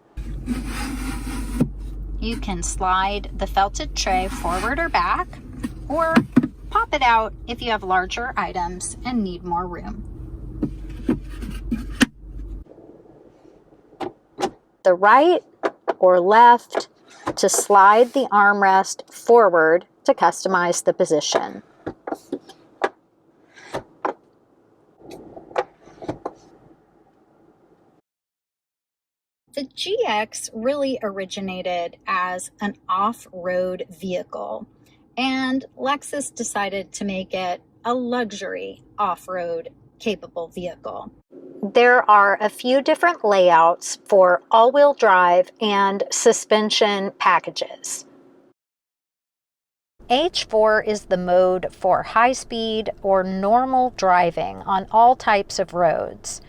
You can slide the felted tray forward or back, or pop it out if you have larger items and need more room. The right or left to slide the armrest forward to customize the position. The GX really originated as an off-road vehicle, and Lexus decided to make it a luxury off-road capable vehicle. There are a few different layouts for all-wheel drive and suspension packages. H4 is the mode for high-speed or normal driving on all types of roads.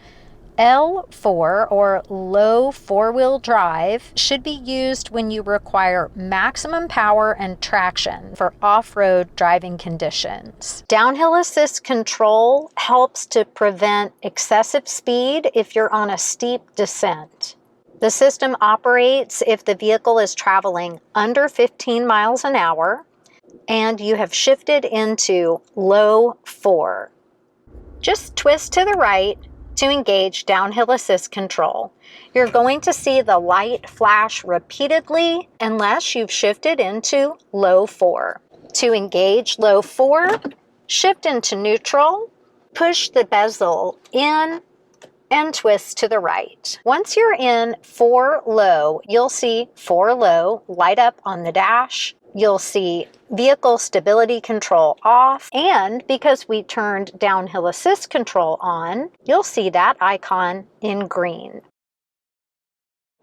L4, or low four-wheel drive, should be used when you require maximum power and traction for off-road driving conditions. Downhill assist control helps to prevent excessive speed if you're on a steep descent. The system operates if the vehicle is traveling under 15 miles an hour and you have shifted into low 4. Just twist to the right to engage downhill assist control. You're going to see the light flash repeatedly unless you've shifted into low 4. To engage low 4, shift into neutral, push the bezel in, and twist to the right. Once you're in 4 low, you'll see 4 low light up on the dash. You'll see vehicle stability control off, and because we turned downhill assist control on, you'll see that icon in green.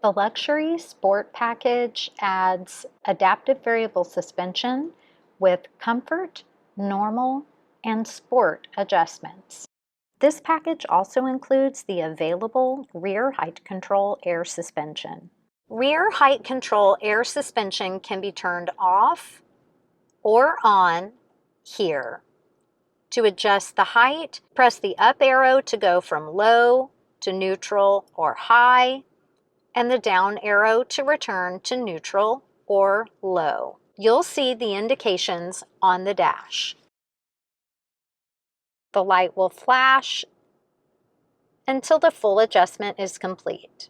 The Luxury Sport package adds adaptive variable suspension with comfort, normal, and sport adjustments. This package also includes the available rear height control air suspension. Rear height control air suspension can be turned off or on here. To adjust the height, press the up arrow to go from low to neutral or high, and the down arrow to return to neutral or low. you'll see the indications on the dash. The light will flash until the full adjustment is complete.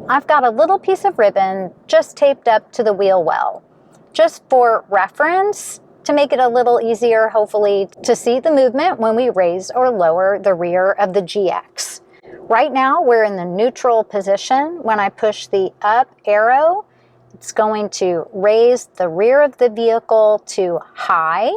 I've got a little piece of ribbon just taped up to the wheel well, just for reference, to make it a little easier, hopefully, to see the movement when we raise or lower the rear of the GX. Right now, we're in the neutral position. When I push the up arrow, it's going to raise the rear of the vehicle to high.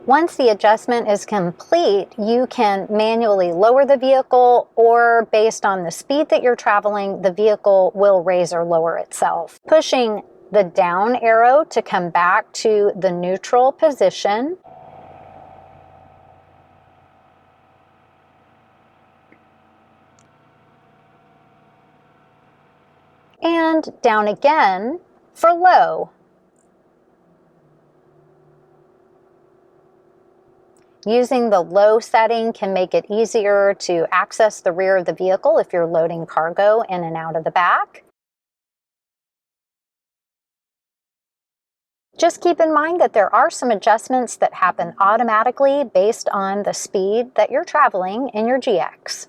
Once the adjustment is complete, you can manually lower the vehicle, or based on the speed that you're traveling, the vehicle will raise or lower itself. Pushing the down arrow to come back to the neutral position. And down again for low. Using the low setting can make it easier to access the rear of the vehicle if you're loading cargo in and out of the back. Just keep in mind that there are some adjustments that happen automatically based on the speed that you're traveling in your GX.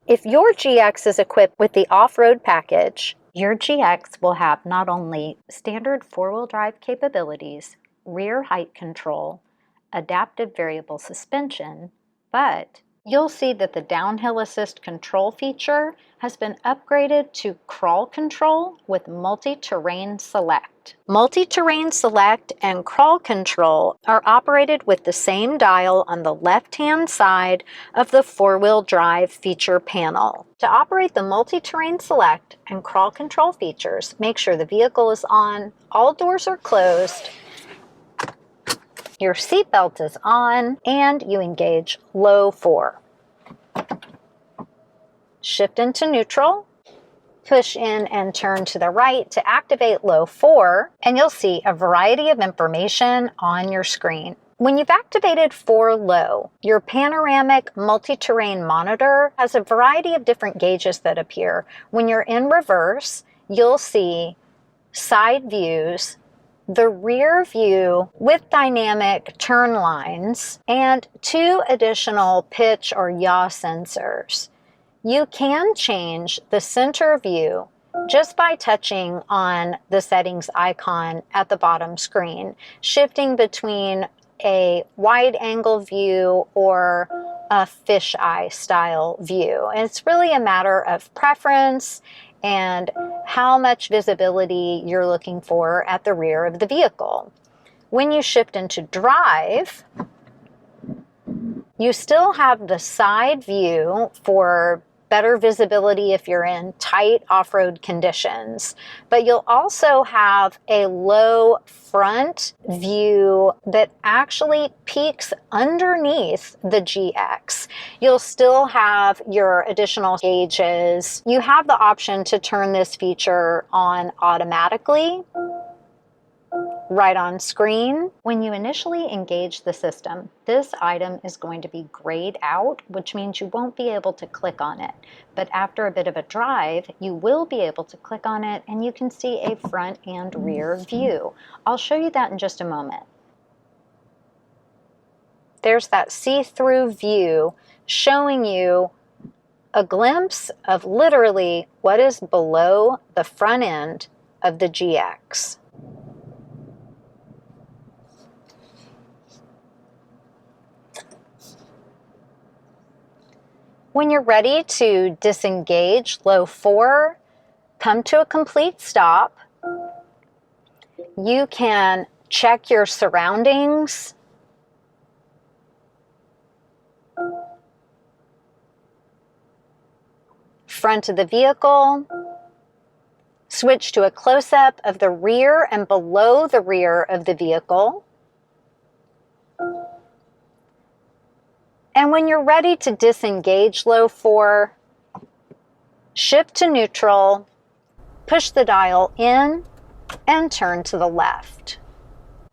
If your GX is equipped with the off-road package, your GX will have not only standard four-wheel drive capabilities, rear height control, adaptive variable suspension, but you'll see that the downhill assist control feature has been upgraded to crawl control with multi-terrain select. Multi-terrain select and crawl control are operated with the same dial on the left-hand side of the four-wheel drive feature panel. To operate the multi-terrain select and crawl control features, make sure the vehicle is on, all doors are closed, your seatbelt is on, and you engage low 4. Shift into neutral, push in and turn to the right to activate low 4, and you'll see a variety of information on your screen. When you've activated 4 low, your panoramic multi-terrain monitor has a variety of different gauges that appear. When you're in reverse, you'll see side views, the rear view with dynamic turn lines, and 2 additional pitch or yaw sensors. You can change the center view just by touching on the settings icon at the bottom screen, shifting between a wide angle view or a fisheye style view. And it's really a matter of preference and how much visibility you're looking for at the rear of the vehicle. When you shift into drive, you still have the side view for better visibility if you're in tight off-road conditions, but you'll also have a low front view that actually peeks underneath the GX. You'll still have your additional gauges. You have the option to turn this feature on automatically right on screen. When you initially engage the system, this item is going to be grayed out, which means you won't be able to click on it. But after a bit of a drive, you will be able to click on it and you can see a front and rear view. I'll show you that in just a moment. There's that see-through view showing you a glimpse of literally what is below the front end of the GX. When you're ready to disengage low 4, come to a complete stop. You can check your surroundings. Front of the vehicle. Switch to a close-up of the rear and below the rear of the vehicle. And when you're ready to disengage low 4, shift to neutral, push the dial in, and turn to the left.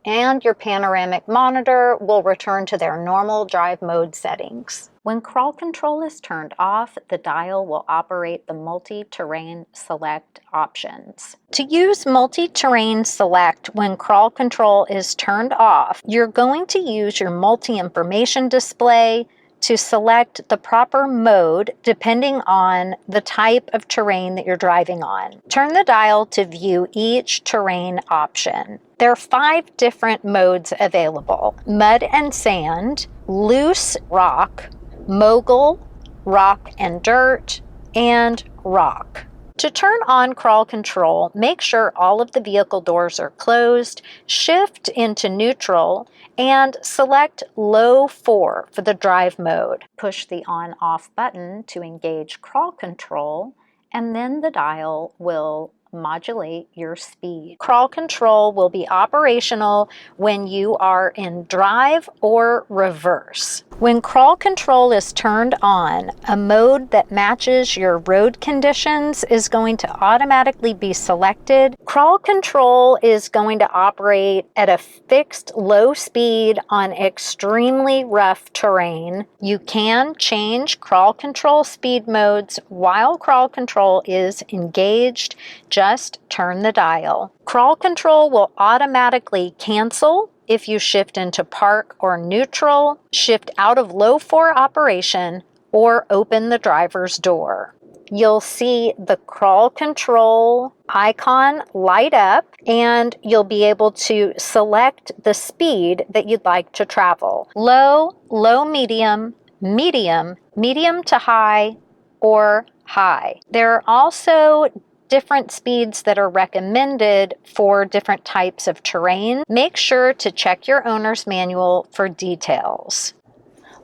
and your panoramic monitor will return to their normal drive mode settings. When crawl control is turned off, the dial will operate the multi-terrain select options. To use multi-terrain select when crawl control is turned off, you're going to use your multi-information display to select the proper mode depending on the type of terrain that you're driving on. Turn the dial to view each terrain option. There are 5 different modes available: mud and sand, loose rock, mogul, rock and dirt, and rock. To turn on crawl control, make sure all of the vehicle doors are closed, shift into neutral, and select low 4 for the drive mode. Push the on-off button to engage crawl control, and then the dial will modulate your speed. Crawl control will be operational when you are in drive or reverse. When crawl control is turned on, a mode that matches your road conditions is going to automatically be selected. Crawl control is going to operate at a fixed low speed on extremely rough terrain. You can change crawl control speed modes while crawl control is engaged. Just turn the dial. Crawl control will automatically cancel if you shift into park or neutral, shift out of low 4 operation, or open the driver's door. You'll see the crawl control icon light up, and you'll be able to select the speed that you'd like to travel. Low, low medium, medium, medium to high, or high. There are also different speeds that are recommended for different types of terrain. Make sure to check your owner's manual for details.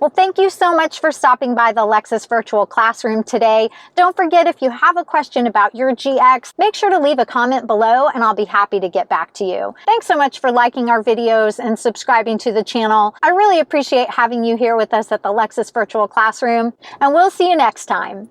Well, thank you so much for stopping by the Lexus Virtual Classroom today. Don't forget, if you have a question about your GX, make sure to leave a comment below and I'll be happy to get back to you. Thanks so much for liking our videos and subscribing to the channel. I really appreciate having you here with us at the Lexus Virtual Classroom, and we'll see you next time.